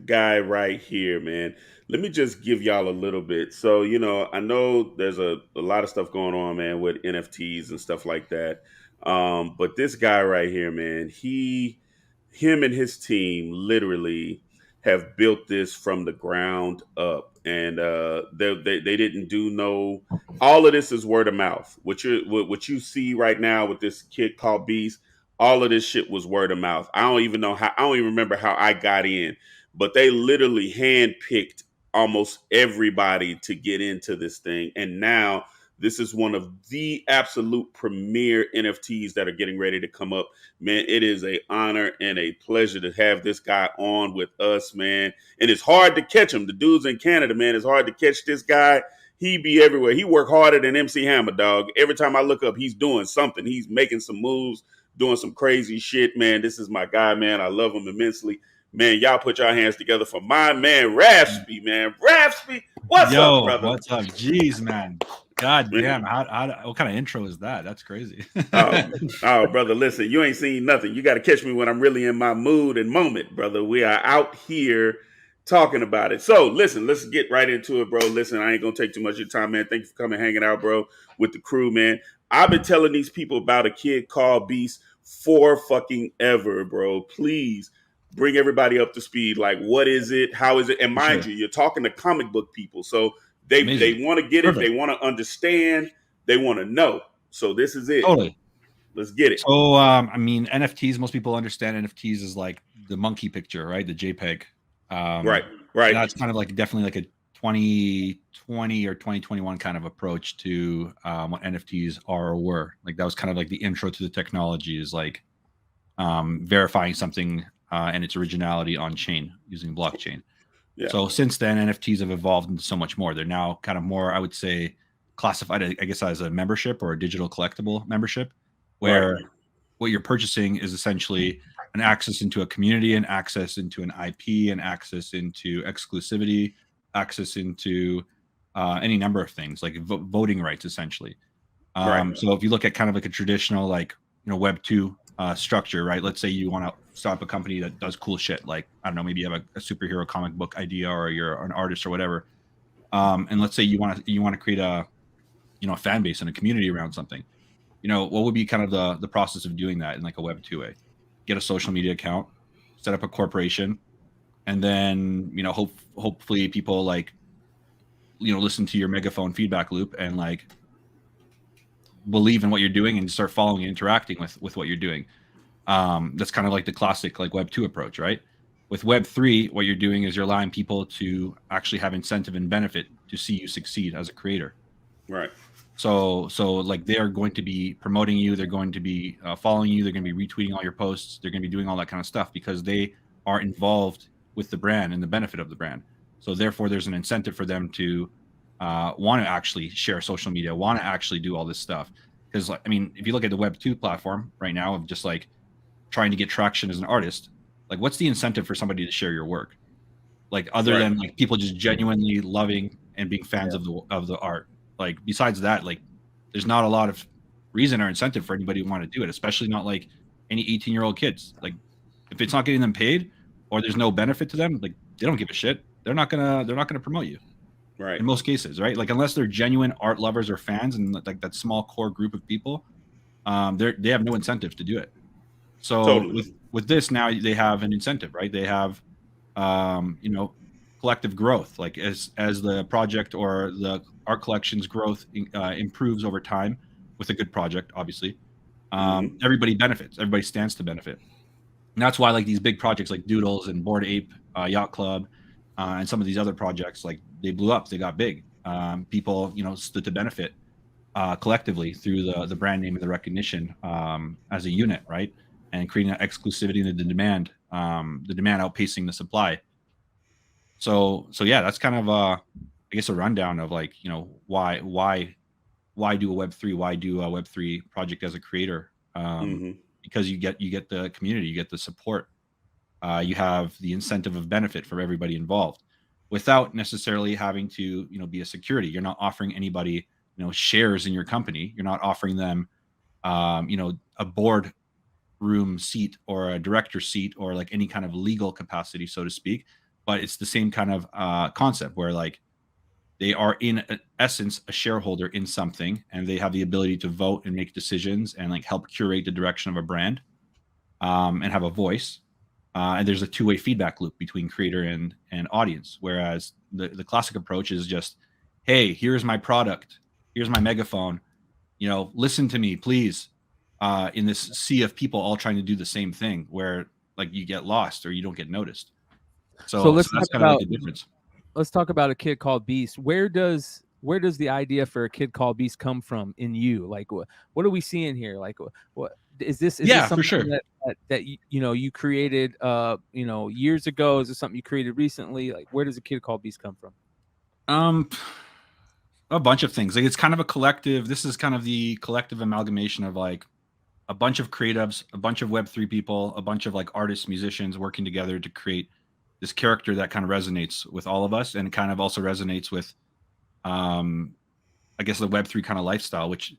guy right here, man. Let me just give y'all a little bit. So, I know there's a lot of stuff going on, man, with NFTs and stuff like that. But this guy right here, man, him and his team literally have built this from the ground up. And they didn't do no, all of this is word of mouth. What you see right now with this kid called Beast, all of this shit was word of mouth. I don't even remember how I got in, but they literally handpicked almost everybody to get into this thing. And now this is one of the absolute premier NFTs that are getting ready to come up. Man, it is a honor and a pleasure to have this guy on with us, man. And it's hard to catch him. The dude's in Canada, man. It's hard to catch this guy. He be everywhere. He work harder than MC Hammer, dog. Every time I look up, he's doing something. He's making some moves, doing some crazy shit, man. This is my guy, man. I love him immensely. Man, y'all put your hands together for my man, Raspy, man. Raspy, what's up, brother? What's up? Jeez, man. God damn. What kind of intro is that? That's crazy. oh, brother, listen, you ain't seen nothing. You got to catch me when I'm really in my mood and moment, brother. We are out here talking about it. So, listen, let's get right into it, bro. Listen, I ain't going to take too much of your time, man. Thank you for coming, hanging out, bro, with the crew, man. I've been telling these people about a kid called Beast for fucking ever, bro. Please bring everybody up to speed. Like, what is it? How is it? And mind you, you're talking to comic book people. So they want to get it. They want to understand. They want to know. So this is it. Totally. Let's get it. So, I mean, NFTs, most people understand NFTs is like the monkey picture, right? The JPEG. Right. That's kind of like definitely like a 2020 or 2021 kind of approach to what NFTs are or were. Like that was kind of like the intro to the technology, is like verifying something and its originality on chain using blockchain. Yeah. So since then, NFTs have evolved into so much more. They're now kind of more, I would say, classified, I guess, as a membership or a digital collectible membership, where what you're purchasing is essentially an access into a community, and access into an IP, and access into exclusivity, access into any number of things like voting rights, essentially. So if you look at kind of like a traditional, like, Web 2 structure, right? Let's say you want to start up a company that does cool shit, like, I don't know, maybe you have a superhero comic book idea, or you're an artist or whatever, and let's say you want to create a fan base and a community around something. What would be kind of the process of doing that in like a Web 2 way? Get a social media account, set up a corporation, and then hopefully people like listen to your megaphone feedback loop and like believe in what you're doing and start following and interacting with what you're doing. That's kind of like the classic like Web 2 approach, right? With Web 3, what you're doing is you're allowing people to actually have incentive and benefit to see you succeed as a creator. Right. So like they are going to be promoting you, they're going to be following you, they're going to be retweeting all your posts, they're going to be doing all that kind of stuff because they are involved with the brand and the benefit of the brand. So therefore, there's an incentive for them to want to actually share social media, want to actually do all this stuff. Because I mean, if you look at the Web 2 platform right now of just like trying to get traction as an artist, like what's the incentive for somebody to share your work? Like other than like people just genuinely loving and being fans of the art. Like besides that, like there's not a lot of reason or incentive for anybody to want to do it, especially not like any 18-year-old kids. Like if it's not getting them paid or there's no benefit to them, like they don't give a shit. They're not gonna promote you. Right. In most cases, right? Like unless they're genuine art lovers or fans and like that small core group of people, they have no incentive to do it. So totally. with this now they have an incentive, right? They have collective growth. Like as the project or the art collection's growth improves over time with a good project, obviously, everybody benefits. Everybody stands to benefit. And that's why like these big projects like Doodles and Bored Ape Yacht Club and some of these other projects, like they blew up, they got big. People stood to benefit collectively through the brand name and the recognition as a unit, right? And creating that exclusivity and the demand outpacing the supply. So yeah, that's kind of I guess a rundown of like why do a Web3? Why do a Web3 project as a creator? Because you get the community, you get the support, you have the incentive of benefit for everybody involved, without necessarily having to be a security. You're not offering anybody shares in your company. You're not offering them a board room seat or a director seat or like any kind of legal capacity, so to speak. but it's the same kind of concept where like they are in essence a shareholder in something, and they have the ability to vote and make decisions and like help curate the direction of a brand, and have a voice. And there's a two-way feedback loop between creator and audience. Whereas the classic approach is just, hey, here's my product, here's my megaphone, listen to me, please. In this sea of people all trying to do the same thing, where like you get lost or you don't get noticed. So So that's kind of like the difference. Let's talk about A Kid Called Beast. Where does the idea for A Kid Called Beast come from in you? Like, what are we seeing here? Like, what is this? Is Yeah, this for something sure. that you created years ago? Is this something you created recently? Like, where does A Kid Called Beast come from? A bunch of things. Like it's kind of a collective. This is kind of the collective amalgamation of like a bunch of creatives, a bunch of Web3 people, a bunch of like artists, musicians working together to create this character that kind of resonates with all of us, and it kind of also resonates with, I guess, the Web3 kind of lifestyle, which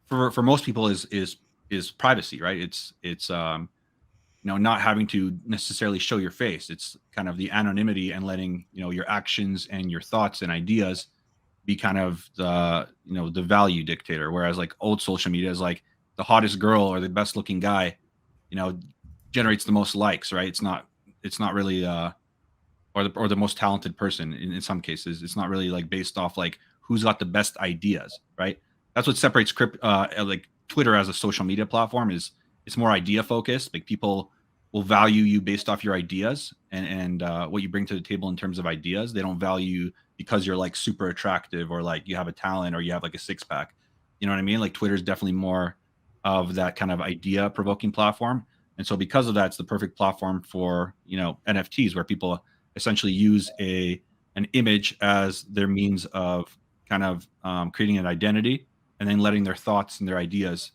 for most people is privacy, right? It's not having to necessarily show your face. It's kind of the anonymity and letting your actions and your thoughts and ideas be kind of the value dictator. Whereas like old social media is like the hottest girl or the best looking guy, generates the most likes, right? It's not really or the most talented person in some cases. It's not really like based off like who's got the best ideas, right? That's what separates like Twitter as a social media platform is it's more idea focused. Like people will value you based off your ideas and what you bring to the table in terms of ideas. They don't value you because you're like super attractive or like you have a talent or you have like a six pack. You know what I mean? Like Twitter is definitely more of that kind of idea provoking platform. And so because of that, it's the perfect platform for, NFTs, where people essentially use an image as their means of kind of creating an identity, and then letting their thoughts and their ideas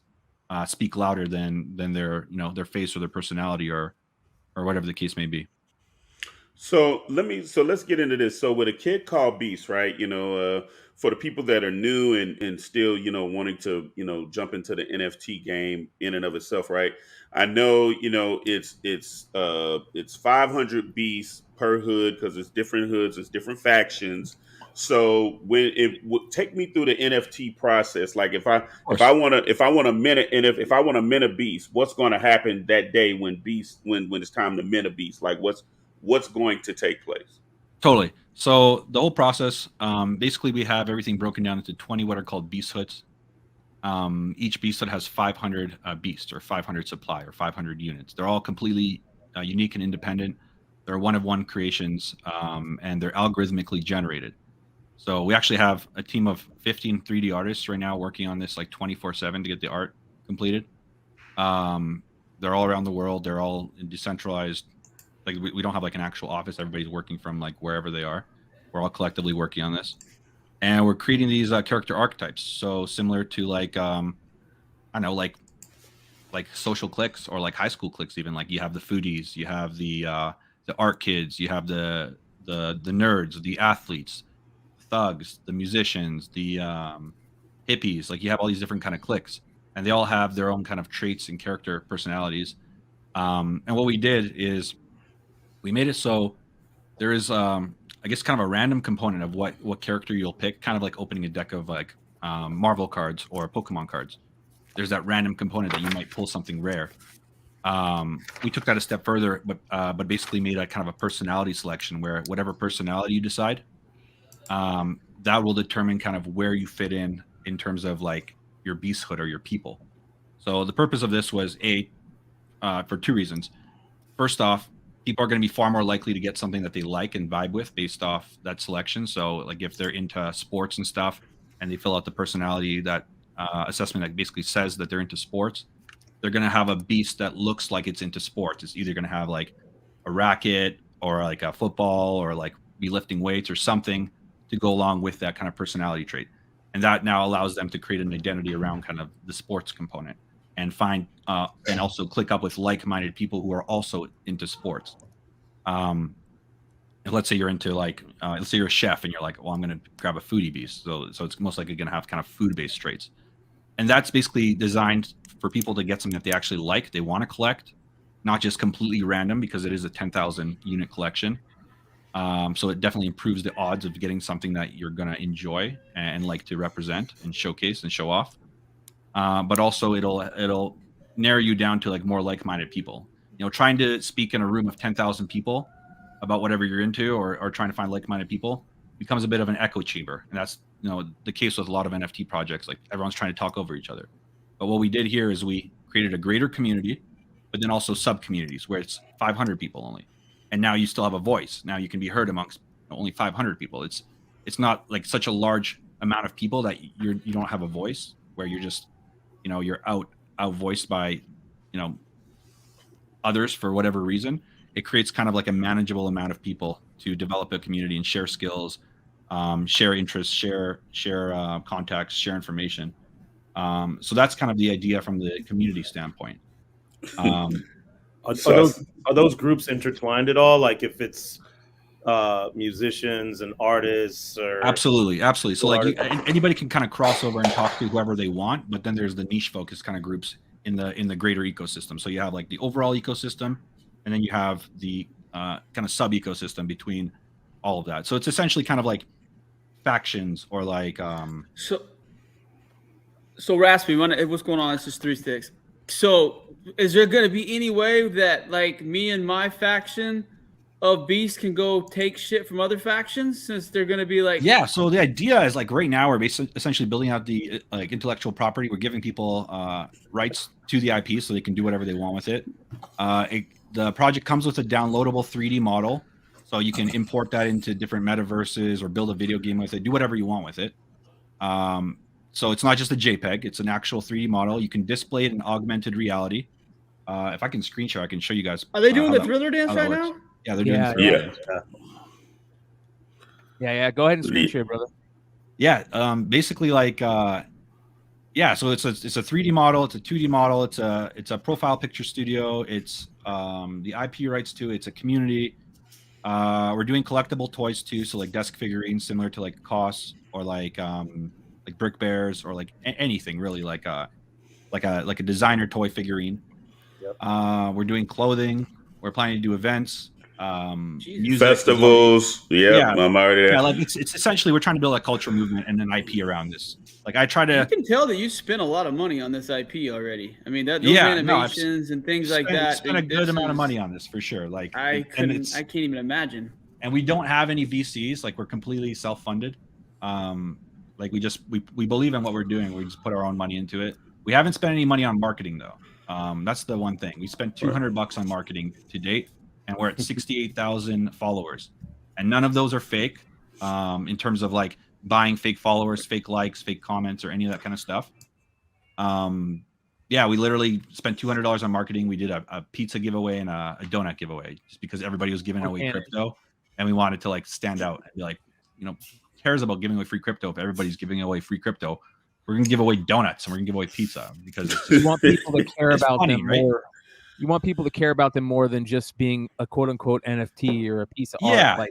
speak louder than their face or their personality or whatever the case may be. So let's get into this. So with A Kid Called Beast, right? For the people that are new and still, wanting to, jump into the NFT game in and of itself, right? I know, it's 500 beasts per hood because it's different hoods, it's different factions. So when it would take me through the NFT process, like if Of if course. I want to mint it, and if I want to mint a beast, what's going to happen that day when it's time to mint a beast? Like what's going to take place? Totally. So the whole process, basically, we have everything broken down into 20 what are called beast hoods. Each beast hood has 500 beasts or 500 supply or 500 units. They're all completely unique and independent. They're one of one creations, and they're algorithmically generated. So we actually have a team of 15 3D artists right now working on this like 24/7 to get the art completed. They're all around the world. They're all decentralized. Like we don't have like an actual office. Everybody's working from like wherever they are. We're all collectively working on this, and we're creating these character archetypes. So similar to like I don't know, like social cliques or like high school cliques. Even like you have the foodies, you have the art kids, you have the nerds, the athletes, thugs, the musicians, the hippies. Like you have all these different kind of cliques, and they all have their own kind of traits and character personalities. And what we did is we made it so there is I guess kind of a random component of what character you'll pick, kind of like opening a deck of like Marvel cards or Pokemon cards. There's that random component that you might pull something rare. We took that a step further, but basically made a kind of a personality selection where whatever personality you decide, that will determine kind of where you fit in terms of like your beasthood or your people. So the purpose of this was for two reasons. First off, people are going to be far more likely to get something that they like and vibe with based off that selection. So like if they're into sports and stuff and they fill out the personality that assessment that basically says that they're into sports, they're going to have a beast that looks like it's into sports. It's either going to have like a racket or like a football or like be lifting weights or something to go along with that kind of personality trait. And that now allows them to create an identity around kind of the sports component and find and also click up with like-minded people who are also into sports. Let's say you're into like let's say you're a chef and you're like, well, I'm going to grab a foodie beast. So it's most likely going to have kind of food-based traits. And that's basically designed for people to get something that they actually like, they want to collect, not just completely random, because it is a 10,000 unit collection. So it definitely improves the odds of getting something that you're going to enjoy and like to represent and showcase and show off. But also it'll narrow you down to like more like-minded people. You know, trying to speak in a room of 10,000 people about whatever you're into, or trying to find like-minded people, becomes a bit of an echo chamber. And that's, you know, the case with a lot of NFT projects. Like everyone's trying to talk over each other. But what we did here is we created a greater community, but then also sub-communities where it's 500 people only. And now you still have a voice. Now you can be heard amongst only 500 people. It's not like such a large amount of people that you don't have a voice, where you're just, you know, you're out voiced by, you know, others for whatever reason. It creates kind of like a manageable amount of people to develop a community and share skills, share interests, share contacts, share information. So that's kind of the idea from the community standpoint. Are those groups intertwined at all? Like if it's musicians and artists, or absolutely. So like anybody can kind of cross over and talk to whoever they want, but then there's the niche focus kind of groups in the greater ecosystem. So you have like the overall ecosystem, and then you have the kind of sub ecosystem between all of that. So it's essentially kind of like factions, or like So Raspy, what's going on? It's just 3 sticks. So is there going to be any way that like me and my faction of Beast can go take shit from other factions, since they're going to be like... Yeah, so the idea is like right now we're essentially building out the like intellectual property. We're giving people rights to the IP so they can do whatever they want with it. The project comes with a downloadable 3D model, so you can import that into different metaverses or build a video game with it, do whatever you want with it. So it's not just a JPEG, it's an actual 3D model. You can display it in augmented reality. If I can screen share, I can show you guys. Are they doing the Thriller dance right now? Yeah, they're doing Yeah. Go ahead and screen share, brother. Yeah, basically like so it's a 3D model, it's a 2D model, it's a profile picture studio, it's the IP rights to it, it's a community. We're doing collectible toys too, so like desk figurines similar to like COS, or like brick bears, or like anything really, like a designer toy figurine. Yep. We're doing clothing, we're planning to do events, music, festivals. I'm already there. Yeah, like it's essentially we're trying to build a cultural movement and an IP around this. Like I try to. You can tell that you spent a lot of money on this IP already. I mean, those animations and things like that. Spent a good amount of money on this for sure. Like I can't even imagine. And we don't have any VCs. Like we're completely self-funded. Like we believe in what we're doing. We just put our own money into it. We haven't spent any money on marketing though. That's the one thing. We spent $200 on marketing to date, and we're at 68,000 followers, and none of those are fake. In terms of like buying fake followers, fake likes, fake comments, or any of that kind of stuff. We literally spent $200 on marketing. We did a pizza giveaway and a donut giveaway, just because everybody was giving away crypto, and we wanted to like stand out and be like, you know, who cares about giving away free crypto if everybody's giving away free crypto? We're gonna give away donuts and we're gonna give away pizza, because it's you want people to care about funny, them right? more. You want people to care about them more than just being a quote unquote NFT or a piece of Yeah. art.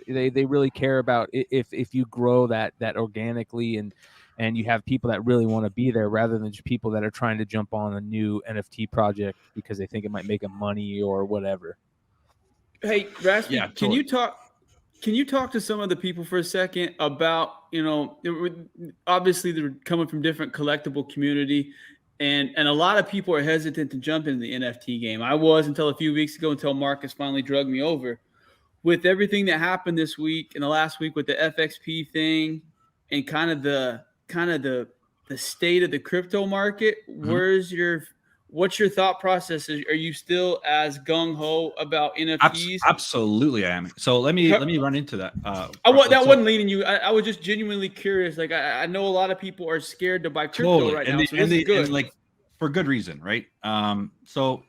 They really care about if you grow that organically, and you have people that really want to be there, rather than just people that are trying to jump on a new NFT project because they think it might make them money or whatever. Hey, Raspy, Yeah, can you talk to some of the people for a second about, you know, obviously they're coming from different collectible community, and a lot of people are hesitant to jump into the NFT game. I was until a few weeks ago, until Marcus finally drugged me over. With everything that happened this week and the last week with the FXP thing, and kind of the state of the crypto market, what's your thought process? Are you still as gung-ho about NFTs? Absolutely, I am. So let me run into that. Wasn't leading you. I was just genuinely curious. Like I know a lot of people are scared to buy crypto right now, so this is good. And like for good reason, right? So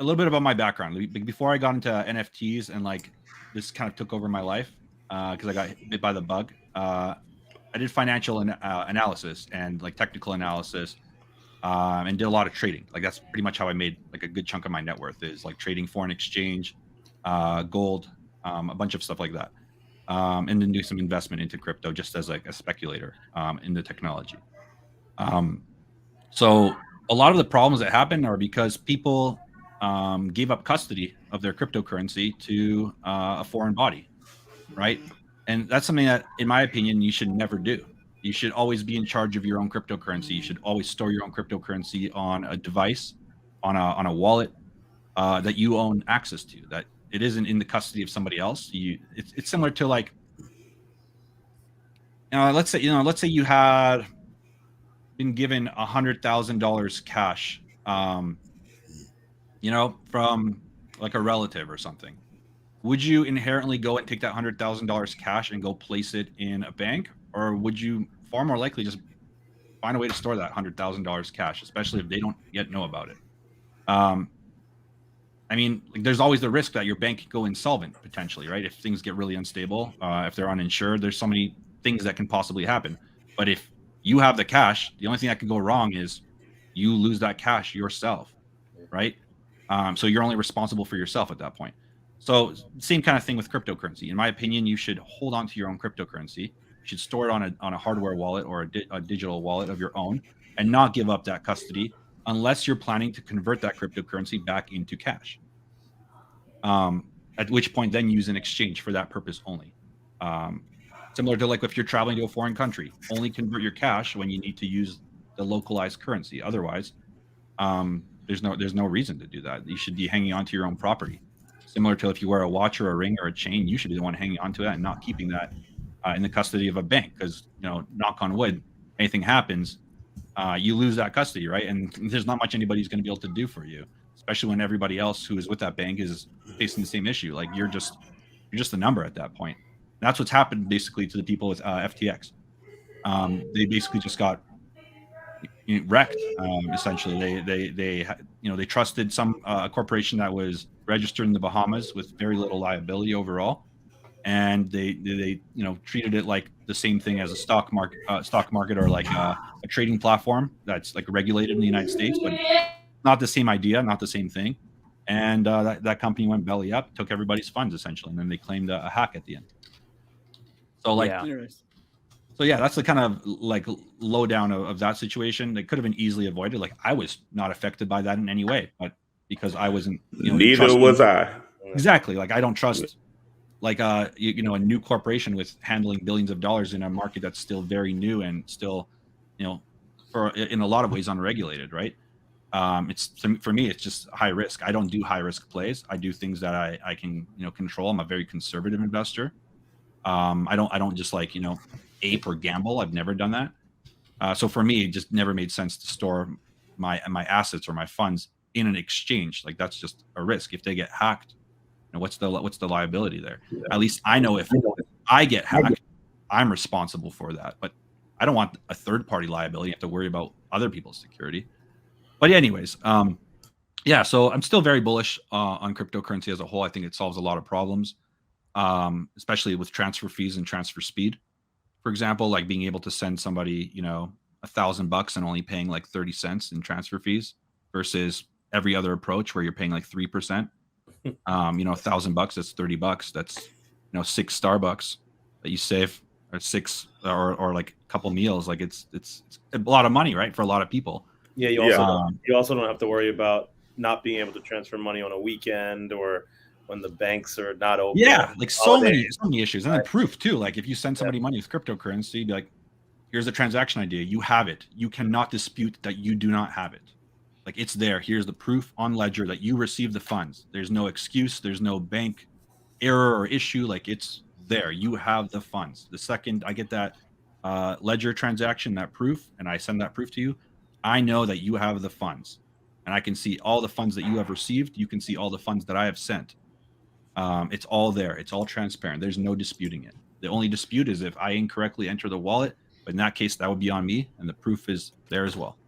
a little bit about my background. Before I got into NFTs and like this kind of took over my life, because I got bit by the bug. I did financial analysis and like technical analysis. And did a lot of trading. Like that's pretty much how I made like a good chunk of my net worth, is like trading foreign exchange, gold, a bunch of stuff like that. And then do some investment into crypto just as like a speculator in the technology. So a lot of the problems that happen are because people gave up custody of their cryptocurrency to a foreign body, right? And that's something that, in my opinion, you should never do. You should always be in charge of your own cryptocurrency. You should always store your own cryptocurrency on a device, on a wallet that you own access to. That it isn't in the custody of somebody else. It's similar to like, let's say you had been given $100,000 cash, from like a relative or something. Would you inherently go and take that $100,000 cash and go place it in a bank, or would you far more likely just find a way to store that $100,000 cash, especially if they don't yet know about it? I mean, like, there's always the risk that your bank could go insolvent potentially, right? If things get really unstable, if they're uninsured, there's so many things that can possibly happen. But if you have the cash, the only thing that can go wrong is you lose that cash yourself, right? So you're only responsible for yourself at that point. So same kind of thing with cryptocurrency. In my opinion, you should hold on to your own cryptocurrency. You should store it on a hardware wallet or a digital wallet of your own, and not give up that custody unless you're planning to convert that cryptocurrency back into cash. At which point, then use an exchange for that purpose only. Similar to like if you're traveling to a foreign country, only convert your cash when you need to use the localized currency. Otherwise, there's no reason to do that. You should be hanging on to your own property. Similar to if you wear a watch or a ring or a chain, you should be the one hanging on to that and not keeping that in the custody of a bank. Because, knock on wood, anything happens, you lose that custody, right? And there's not much anybody's going to be able to do for you, especially when everybody else who is with that bank is facing the same issue. Like you're just a number at that point. And that's what's happened basically to the people with FTX. They basically just got wrecked. Essentially, they trusted some corporation that was registered in the Bahamas with very little liability overall, and they treated it like the same thing as a stock market or like a trading platform that's like regulated in the United States, but not the same idea, not the same thing. And that company went belly up, took everybody's funds essentially, and then they claimed a hack at the end. So like. Yeah. So yeah, that's the kind of like lowdown of that situation. That could have been easily avoided. Like I was not affected by that in any way, but because I wasn't, neither was I. Exactly. Like I don't trust like a new corporation with handling billions of dollars in a market that's still very new and still, in a lot of ways unregulated, right? For me, it's just high risk. I don't do high risk plays. I do things that I can control. I'm a very conservative investor. I don't just like ape or gamble. I've never done that. So for me, it just never made sense to store my assets or my funds in an exchange. Like that's just a risk. If they get hacked, what's the liability there? Yeah. At least I know if I get hacked, I'm responsible for that. But I don't want a third party liability. You have to worry about other people's security. But anyways, yeah. So I'm still very bullish on cryptocurrency as a whole. I think it solves a lot of problems, especially with transfer fees and transfer speed. For example, like being able to send somebody, $1,000 and only paying like 30 cents in transfer fees versus every other approach where you're paying like 3%. $1,000, that's $30. That's, 6 Starbucks that you save, or 6 or like a couple meals. Like it's a lot of money, right? For a lot of people. Yeah. You also don't have to worry about not being able to transfer money on a weekend or when the banks are not open. Yeah, like so many issues. And then proof too. Like if you send somebody money with cryptocurrency, be like, here's the transaction idea. You have it. You cannot dispute that you do not have it. Like it's there. Here's the proof on ledger that you received the funds. There's no excuse. There's no bank error or issue. Like it's there. You have the funds. The second I get that ledger transaction, that proof, and I send that proof to you, I know that you have the funds. And I can see all the funds that you have received. You can see all the funds that I have sent. It's all there. It's all transparent. There's no disputing it. The only dispute is if I incorrectly enter the wallet, but in that case, that would be on me, and the proof is there as well.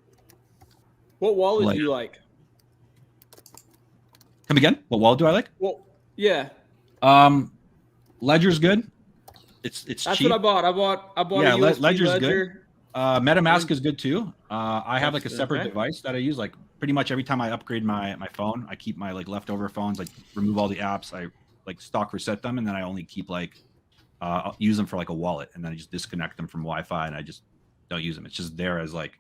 What wallet do you like? Come again? What wallet do I like? Well, yeah. Ledger's good. It's That's cheap. what I bought. I bought Yeah, a USB Ledger's Ledger. good. MetaMask is good too. I have like a separate device that I use. Like pretty much every time I upgrade my phone, I keep my like leftover phones, like remove all the apps, I like stock reset them, and then I only keep like I'll use them for like a wallet, and then I just disconnect them from Wi-Fi, and I just don't use them. It's just there as like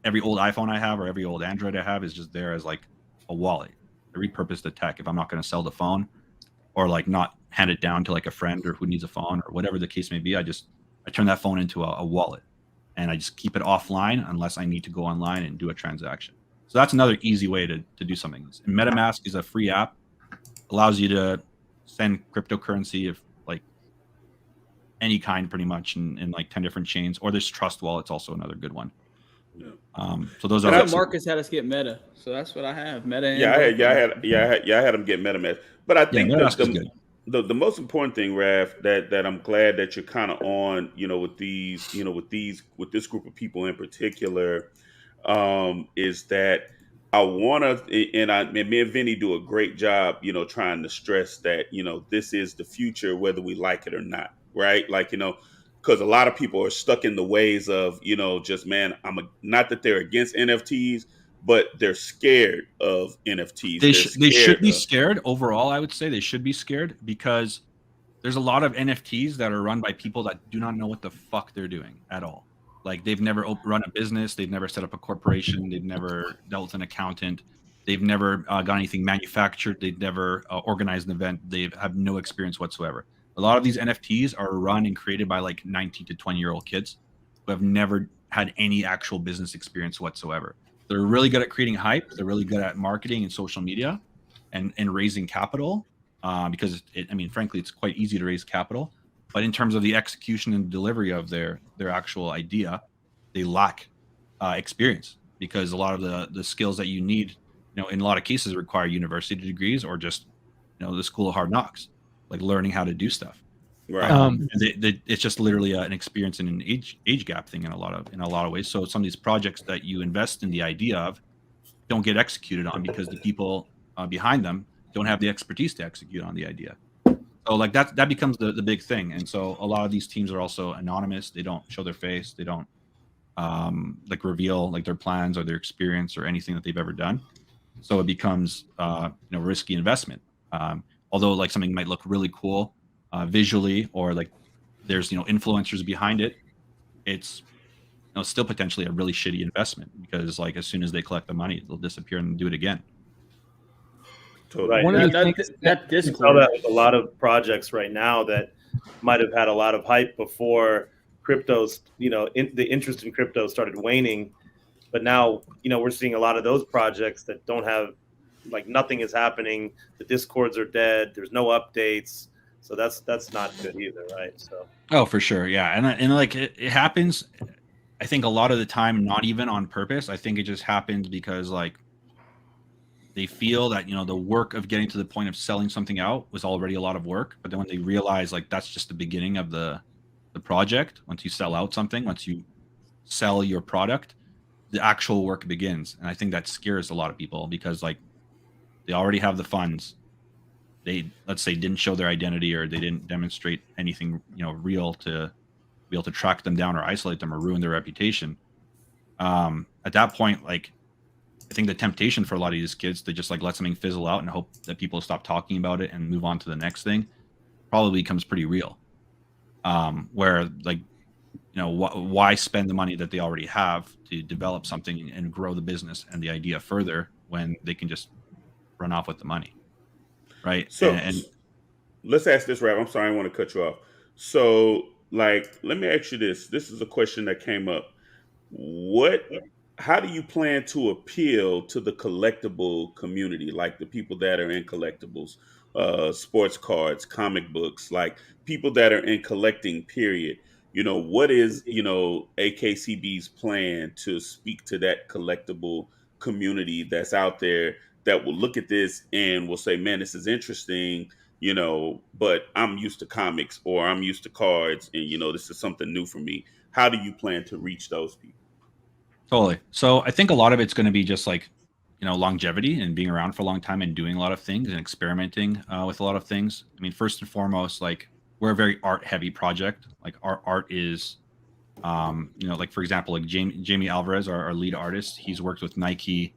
every old iPhone I have or every old Android I have is just there as like a wallet. repurpose the tech. If I'm not going to sell the phone or like not hand it down to like a friend or who needs a phone or whatever the case may be, I turn that phone into a wallet, and I just keep it offline unless I need to go online and do a transaction. So that's another easy way to do something. And MetaMask is a free app, allows you to send cryptocurrency of like any kind pretty much in like 10 different chains. Or there's Trust Wallet's also another good one. Yeah. So those I are thought Marcus had us get Meta, so that's what I have. Meta. And I had him get MetaMask. But I think MetaMask is good. The most important thing, Raf, that I'm glad that you're kind of on, with this group of people in particular, is that I want to, and me and Vinny do a great job, trying to stress that, this is the future, whether we like it or not, right? Like, because a lot of people are stuck in the ways of, just, man, not that they're against NFTs, but they're scared of NFTs. They should be scared. Overall, I would say they should be scared, because there's a lot of NFTs that are run by people that do not know what the fuck they're doing at all. Like, they've never run a business, they've never set up a corporation, they've never dealt with an accountant, they've never got anything manufactured, they've never organized an event, they have no experience whatsoever. A lot of these NFTs are run and created by like 19 to 20-year-old kids who have never had any actual business experience whatsoever. They're really good at creating hype. They're really good at marketing and social media and raising capital, because frankly, it's quite easy to raise capital. But in terms of the execution and delivery of their actual idea, they lack experience, because a lot of the skills that you need, in a lot of cases require university degrees or just, the school of hard knocks, like learning how to do stuff. Right. It's just literally an experience and an age gap thing in a lot of ways. So some of these projects that you invest in the idea of don't get executed on because the people behind them don't have the expertise to execute on the idea. So like that becomes the big thing. And so a lot of these teams are also anonymous. They don't show their face. They don't like reveal like their plans or their experience or anything that they've ever done. So it becomes risky investment. Although like something might look really cool visually, or like there's influencers behind it, it's still potentially a really shitty investment, because like as soon as they collect the money, they'll disappear and do it again. Totally. Right. One of the things that You Discord. saw that with a lot of projects right now that might have had a lot of hype before cryptos, the interest in crypto started waning. But now, we're seeing a lot of those projects that don't have, like, nothing is happening. The Discords are dead. There's no updates. So that's not good either, right? So. Oh, for sure, yeah, and like it happens. I think a lot of the time, not even on purpose. I think it just happens because like they feel that the work of getting to the point of selling something out was already a lot of work. But then when they realize like that's just the beginning of the project, once you sell out something, once you sell your product, the actual work begins. And I think that scares a lot of people, because like they already have the funds. They, let's say, didn't show their identity, or they didn't demonstrate anything real to be able to track them down or isolate them or ruin their reputation. At that point, like I think the temptation for a lot of these kids to just like let something fizzle out and hope that people stop talking about it and move on to the next thing probably becomes pretty real. Where like why spend the money that they already have to develop something and grow the business and the idea further when they can just run off with the money. Right. So and let's ask this, Rap. I'm sorry, I want to cut you off. So, like, let me ask you this. This is a question that came up. How do you plan to appeal to the collectible community, like the people that are in collectibles, sports cards, comic books, like people that are in collecting, period? What is, AKCB's plan to speak to that collectible community that's out there that will look at this and will say, man, this is interesting, but I'm used to comics, or I'm used to cards, and, this is something new for me. How do you plan to reach those people? Totally. So I think a lot of it's going to be just like, longevity and being around for a long time and doing a lot of things and experimenting with a lot of things. I mean, first and foremost, like we're a very art heavy project. Like our art is, like for example, like Jamie Alvarez, our lead artist, he's worked with Nike,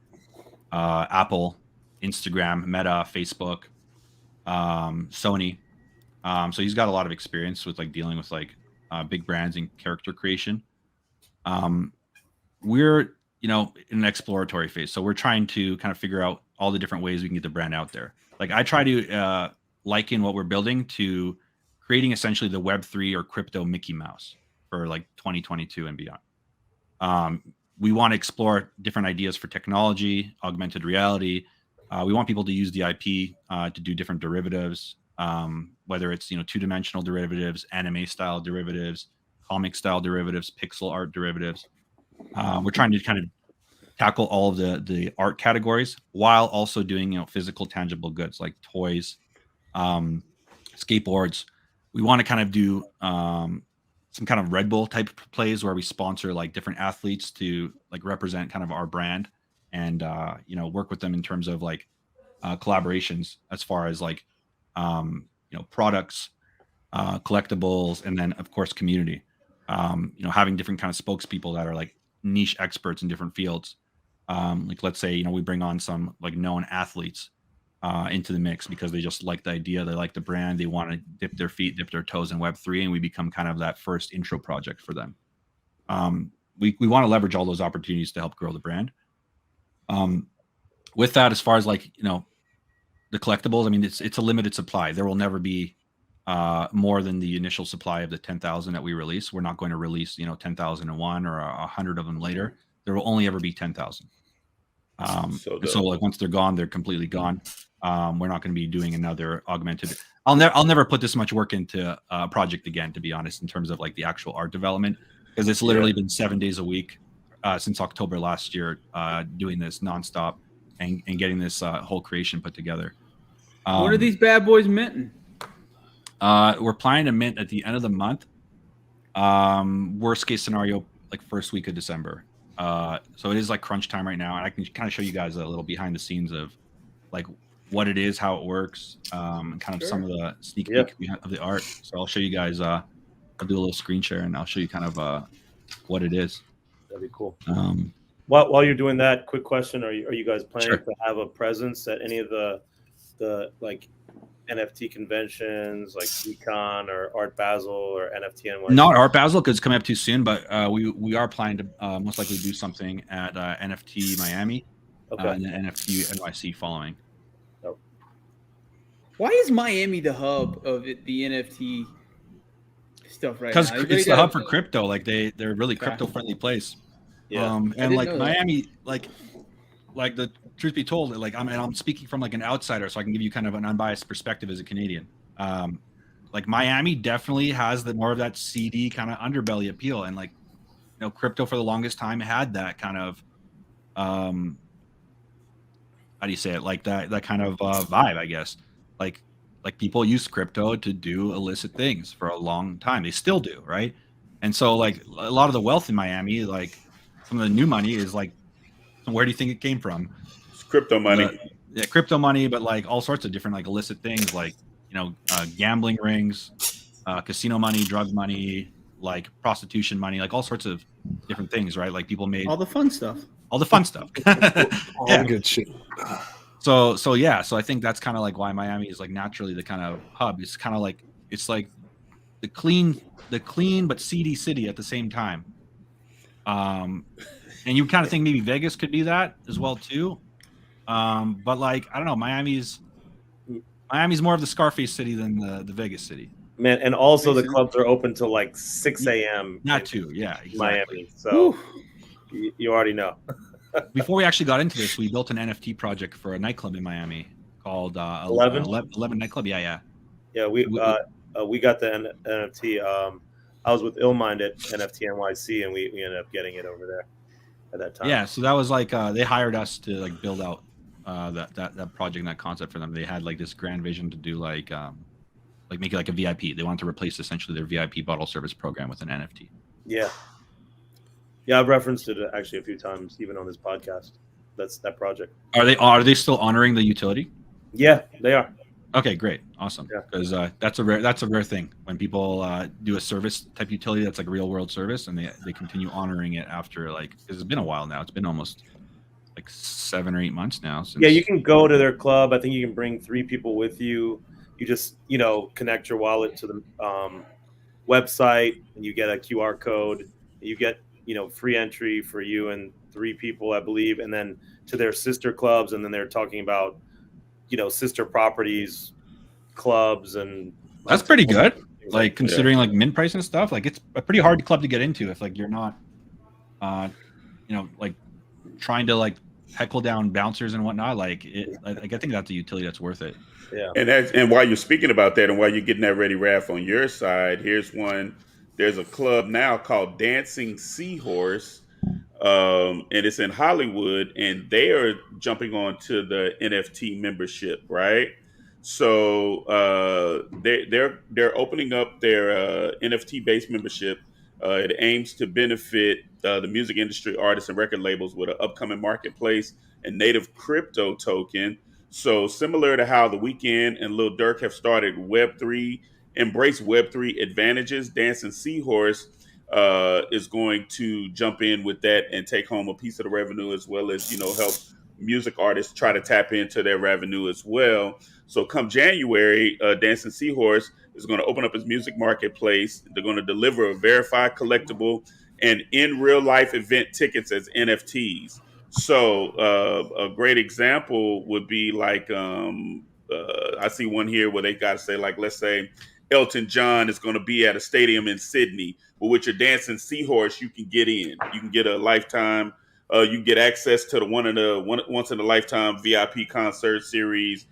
Apple, Instagram, Meta, Facebook, Sony. So he's got a lot of experience with like dealing with like big brands and character creation. We're in an exploratory phase, so we're trying to kind of figure out all the different ways we can get the brand out there. Like I try to liken what we're building to creating essentially the Web3 or crypto Mickey Mouse for like 2022 and beyond. We want to explore different ideas for technology, augmented reality. We want people to use the IP to do different derivatives, whether it's two-dimensional derivatives, anime style derivatives, comic style derivatives, pixel art derivatives. We're trying to kind of tackle all of the art categories while also doing physical tangible goods like toys, skateboards. We want to kind of do some kind of Red Bull type plays where we sponsor like different athletes to like represent kind of our brand and work with them in terms of like collaborations as far as like products, collectibles, and then of course community. Having different kind of spokespeople that are like niche experts in different fields. Like let's say we bring on some like known athletes into the mix because they just like the idea, they like the brand, they want to dip their toes in Web3, and we become kind of that first intro project for them. We want to leverage all those opportunities to help grow the brand. With that, as far as like the collectibles, I mean it's a limited supply. There will never be more than the initial supply of the 10,000 that we release. We're not going to release 10,001 or 100 of them later. There will only ever be 10,000. So like once they're gone, they're completely gone. We're not going to be doing another augmented. I'll never put this much work into a project again, to be honest, in terms of like the actual art development, because it's literally been 7 days a week since October last year, doing this nonstop and getting this whole creation put together. What are these bad boys minting? We're planning to mint at the end of the month. Worst case scenario, like first week of December. So it is like crunch time right now, and I can kind of show you guys a little behind the scenes of like what it is, how it works, and kind of some of the sneak peek of the art. So I'll show you guys. I'll do a little screen share, and I'll show you kind of what it is. That'd be cool. While you're doing that, quick question: Are you guys planning to have a presence at any of the like NFT conventions like Econ or Art Basel or NFT NYC? Not Art Basel because it's coming up too soon, but we are planning to most likely do something at NFT Miami and then NFT NYC following. Oh. Why is Miami the hub of the NFT stuff right now? Because it's the hub for crypto. Like they're a really crypto friendly place. Yeah. And like Miami, like the truth be told, like I'm speaking from like an outsider, so I can give you kind of an unbiased perspective as a Canadian. Like Miami definitely has more of that seedy kind of underbelly appeal, and like crypto for the longest time had that kind of how do you say it, like that kind of vibe, I guess. Like people use crypto to do illicit things for a long time. They still do, right? And so like a lot of the wealth in Miami, like some of the new money is like, where do you think it came from? It's crypto money. Crypto money, but like all sorts of different like illicit things, like gambling rings, casino money, drug money, like prostitution money, like all sorts of different things, right? Like people made all the fun stuff. All the good shit. So I think that's kind of like why Miami is like naturally the kind of hub. It's kind of like the clean but seedy city at the same time. And you kind of think maybe Vegas could be that as well too. But like, I don't know, Miami's more of the Scarface city than the Vegas city. Man, and also the clubs are open till like 6 a.m. Not too, yeah, exactly. Miami. So you already know. Before we actually got into this, we built an NFT project for a nightclub in Miami called 11 Nightclub. Yeah. We got the NFT. I was with Illmind at NFT NYC, and we ended up getting it over there at that time. Yeah, so that was like they hired us to like build out that project and that concept for them. They had like this grand vision to do like make it like a VIP. They wanted to replace essentially their VIP bottle service program with an NFT. Yeah, I've referenced it actually a few times, even on this podcast. That's that project. Are they still honoring the utility? Yeah, they are. Okay, great, awesome. Because that's a rare thing when people do a service type utility that's like a real world service, and they continue honoring it after like, because it's been a while now. It's been almost like 7 or 8 months now. Since... Yeah, you can go to their club. I think you can bring 3 people with you. You just connect your wallet to the website, and you get a QR code. You get free entry for you and 3 people, I believe, and then to their sister clubs, and then they're talking about, sister properties, clubs, and That's pretty good. things Like considering like mint price and stuff, like it's a pretty hard club to get into if like you're not, like trying to like heckle down bouncers and whatnot. Like I think that's a utility that's worth it. Yeah. And while you're speaking about that, and while you're getting that ready, Raph, on your side, here's one. There's a club now called Dancing Seahorse, and it's in Hollywood, and they are jumping onto the NFT membership, right? So they're opening up their NFT based membership. It aims to benefit the music industry, artists, and record labels with an upcoming marketplace and native crypto token. So similar to how The Weeknd and Lil Durk have started Web3, embrace Web3 advantages, Dancing Seahorse is going to jump in with that and take home a piece of the revenue, as well as help music artists try to tap into their revenue as well. So come January, Dancing Seahorse is going to open up its music marketplace. They're going to deliver a verified collectible and in real life event tickets as NFTs. So a great example would be like I see one here where they got to say, like, let's say Elton John is going to be at a stadium in Sydney, but with your Dancing Seahorse, you can get in. You can get a lifetime. You can get access to the once in a lifetime VIP concert series.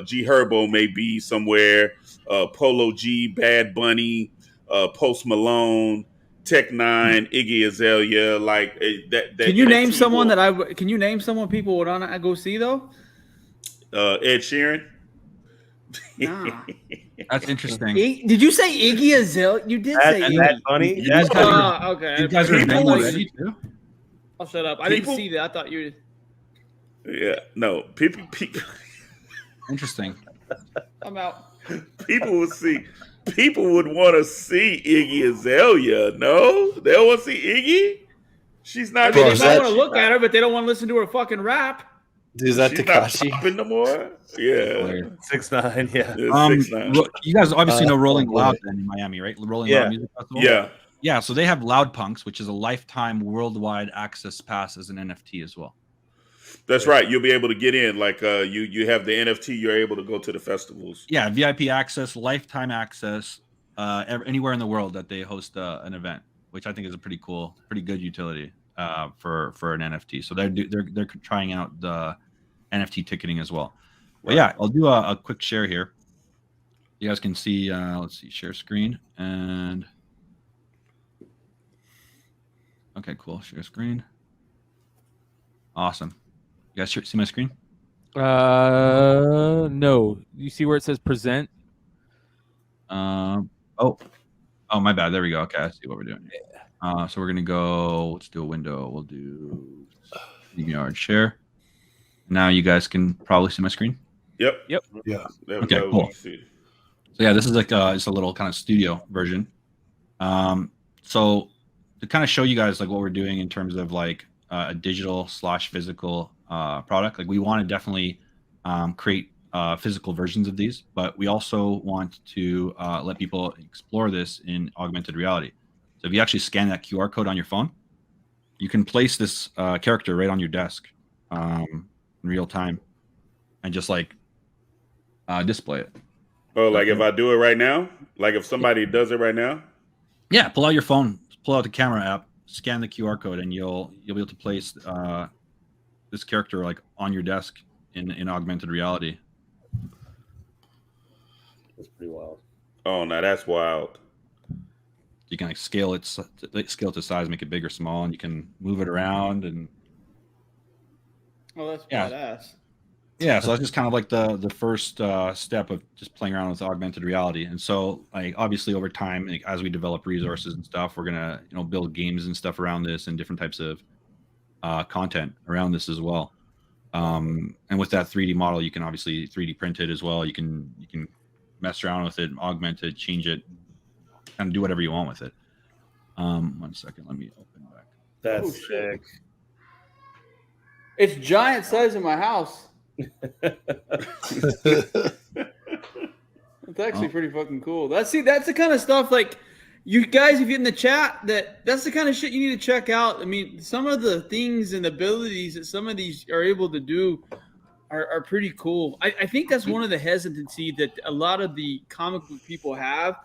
G Herbo may be somewhere. Polo G, Bad Bunny, Post Malone, Tech Nine, Iggy Azalea, like that. Can you name someone Can you name someone people would want to go see though? Ed Sheeran. Nah. That's interesting. Did you say Iggy Azalea? You did say Iggy. Bad Bunny. Okay. You guys are ready too? I'll shut up. I didn't see that. I thought you. Yeah. No. People. Interesting. I'm out. People would see. People would want to see Iggy Azalea. No, they don't want to see Iggy. She's not. They might want to look at her, but they don't want to listen to her fucking rap. Is that Tekashi? Not no more. Yeah. 6ix9ine. Yeah. 6ix9ine. You guys obviously know Rolling Loud in Miami, right? Rolling Loud Music Festival. Yeah. Yeah. So they have Loud Punks, which is a lifetime worldwide access pass as an NFT as well. That's right. You'll be able to get in. Like you have the NFT. You're able to go to the festivals. Yeah, VIP access, lifetime access, anywhere in the world that they host an event, which I think is a pretty cool, pretty good utility for an NFT. So they're trying out the NFT ticketing as well. But yeah, I'll do a quick share here. You guys can see. Let's see, share screen and okay, cool. Share screen. Awesome. You guys see my screen? No. You see where it says present? Oh, my bad. There we go. Okay, I see what we're doing here. So we're gonna go. Let's do a window. We'll do StreamYard share. Now you guys can probably see my screen. Yep. Yeah. Okay, cool. So yeah, this is like it's a little kind of studio version. So to kind of show you guys like what we're doing in terms of like a digital / physical product, like we want to definitely create physical versions of these, but we also want to let people explore this in augmented reality. So if you actually scan that QR code on your phone, you can place this character right on your desk in real time and just like display it. Oh, like if I do it right now? Like if somebody does it right now? Yeah, pull out your phone, pull out the camera app, scan the QR code, and you'll be able to place this character like on your desk in augmented reality. That's pretty wild. Oh, now that's wild. You can like scale it to size, make it big or small, and you can move it around. And that's badass. Yeah, so that's just kind of like the first step of just playing around with augmented reality. And so, like obviously, over time, like, as we develop resources and stuff, we're gonna build games and stuff around this, and different types of content around this as well. And with that 3D model, you can obviously 3D print it as well. You can mess around with it, augment it, change it, kind of do whatever you want with it. 1 second, let me open back. That's sick. It's giant size in my house. It's actually pretty fucking cool. That's the kind of stuff like You guys, if you're in the chat, that's the kind of shit you need to check out. I mean, some of the things and abilities that some of these are able to do are pretty cool. I think that's one of the hesitancy that a lot of the comic book people have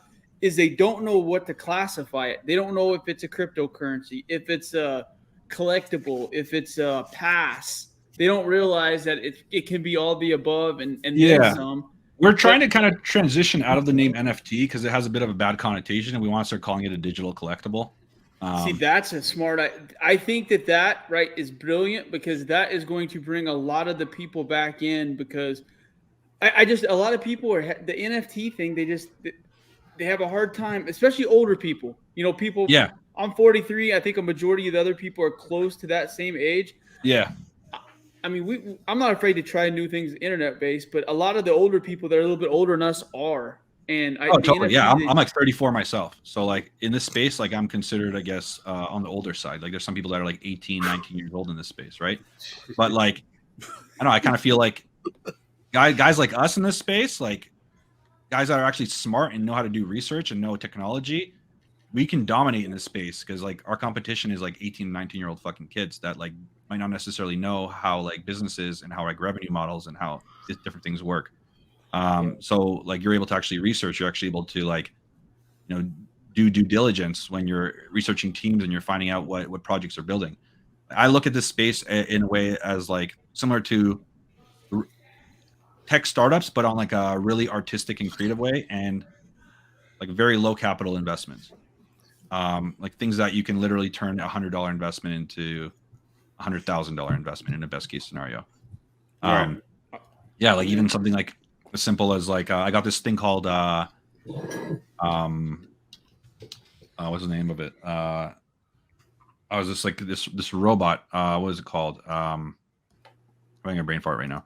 is they don't know what to classify it. They don't know if it's a cryptocurrency, if it's a collectible, if it's a pass. They don't realize that it can be all the above and then some. We're trying to kind of transition out of the name NFT because it has a bit of a bad connotation, and we want to start calling it a digital collectible. See, that's a smart. I think that right is brilliant because that is going to bring a lot of the people back in because I just a lot of people are the NFT thing. They have a hard time, especially older people. You know, people. Yeah. I'm 43. I think a majority of the other people are close to that same age. Yeah. I mean, I'm not afraid to try new things internet based, but a lot of the older people that are a little bit older than us are. And totally. Yeah, I'm like 34 myself. So like in this space, like I'm considered, I guess, on the older side. Like there's some people that are like 18, 19 years old in this space, right? But like, I don't know, I kind of feel like guys like us in this space, like guys that are actually smart and know how to do research and know technology, we can dominate in this space because like our competition is like 18, 19-year-old fucking kids that like might not necessarily know how like businesses and how like revenue models and how different things work. So like you're able to actually research, you're actually able to like, you know, do due diligence when you're researching teams and you're finding out what projects are building. I look at this space in a way as like similar to tech startups, but on like a really artistic and creative way and like very low capital investments. Like things that you can literally turn $100 investment into $100,000 investment in a best case scenario. Right. Yeah, like even something like as simple as like I got this thing called what's the name of it? I was just like this robot. What is it called? I'm having a brain fart right now.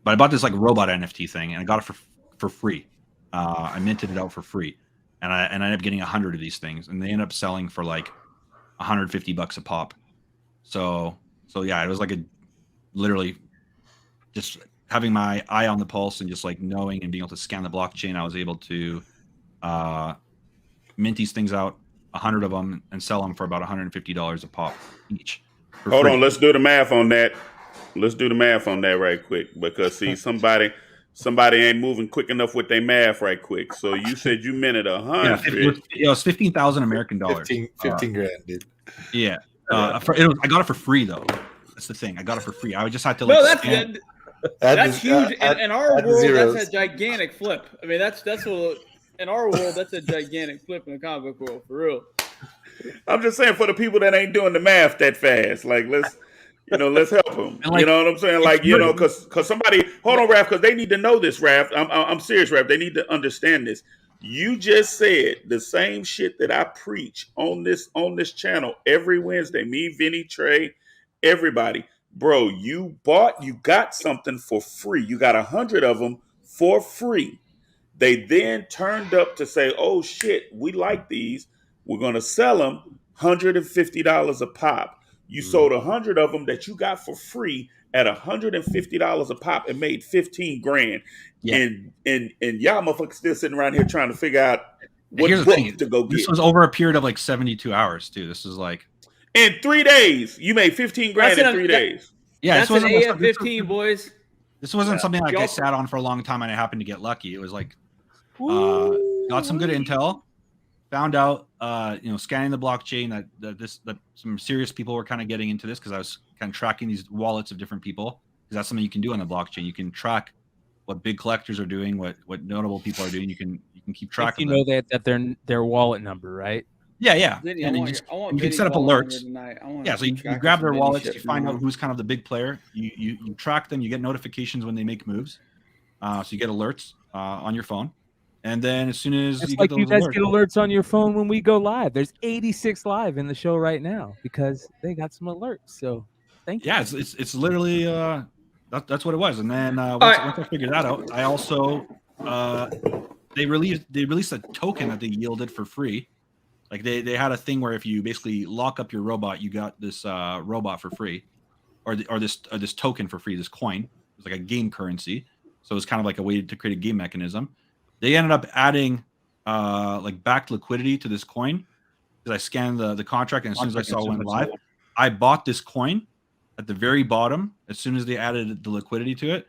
But I bought this like robot NFT thing, and I got it for free. I minted it out for free, and I ended up getting 100 of these things, and they end up selling for like $150 a pop. So yeah, it was like literally just having my eye on the pulse and just like knowing and being able to scan the blockchain. I was able to mint these things out, 100 of them, and sell them for about $150 a pop each. Hold on, let's do the math on that. Let's do the math on that right quick because see somebody ain't moving quick enough with their math right quick. So you said you minted 100. Yeah, it was 15,000 American dollars. 15 grand, dude. Yeah, I got it for free though. That's the thing. I got it for free. I just had to. Like, no, that's huge. In our world, zeros. That's a gigantic flip. I mean, that's what in our world that's a gigantic flip in the comic book world for real. I'm just saying for the people that ain't doing the math that fast, like let's help them. Like, you know what I'm saying? Like because somebody hold on, Raph, because they need to know this, Raph. I'm serious, Raph. They need to understand this. You just said the same shit that I preach on this channel every Wednesday. Me, Vinny, Trey, everybody. Bro, you got something for free. You got 100 of them for free. They then turned up to say, oh shit, we like these. We're going to sell them $150 a pop. You sold 100 of them that you got for free at $150 a pop and made 15 grand. Yeah. And y'all motherfuckers still sitting around here trying to figure out what book to go get. This was over a period of like 72 hours too. This is like in 3 days. You made 15 grand in 3 days. Yeah, that's an AF-15, boys. This wasn't something like I sat on for a long time and I happened to get lucky. It was like got some good intel. Found out, scanning the blockchain that some serious people were kind of getting into this because I was kind of tracking these wallets of different people because that's something you can do on the blockchain. You can track what big collectors are doing, what notable people are doing. You can keep track. You know that their wallet number, right? Yeah. Vinny, and you can set up alerts. Yeah, so you grab their wallets, you find out who's kind of the big player. You track them. You get notifications when they make moves. So you get alerts on your phone. And then as soon as you guys get alerts on your phone when we go live. There's 86 live in the show right now because they got some alerts. So thank you. Yeah, it's literally that's what it was. And then once I figured that out, I also they released a token that they yielded for free. Like they had a thing where if you basically lock up your robot, you got this robot for free, or this token for free, this coin. It was like a game currency. So it's kind of like a way to create a game mechanism. They ended up adding like backed liquidity to this coin because I scanned the contract, and as soon as I saw it went live, I bought this coin at the very bottom as soon as they added the liquidity to it.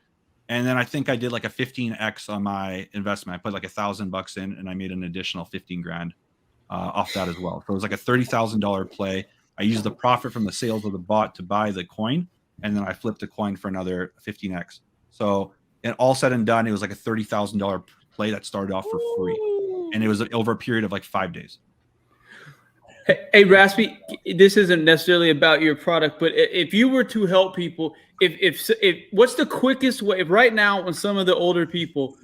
And then I think I did like a 15x on my investment. I put like $1,000 in, and I made an additional 15 grand off that as well. So it was like a $30,000 play. I used the profit from the sales of the bot to buy the coin, and then I flipped the coin for another 15x. So, and all said and done, it was like a $30,000 play that started off for free, and it was over a period of like 5 days. Hey, Raspy, this isn't necessarily about your product, but if you were to help people, if what's the quickest way? If right now, when some of the older people,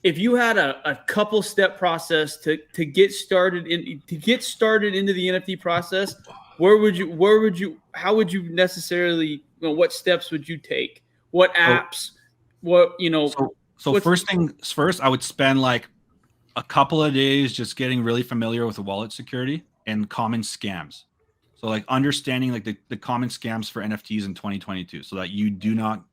if you had a couple step process to get started into the NFT process, how would you necessarily, what steps would you take? What apps? So first things first, I would spend like a couple of days just getting really familiar with the wallet security and common scams. So like understanding like the common scams for NFTs in 2022, so that you do not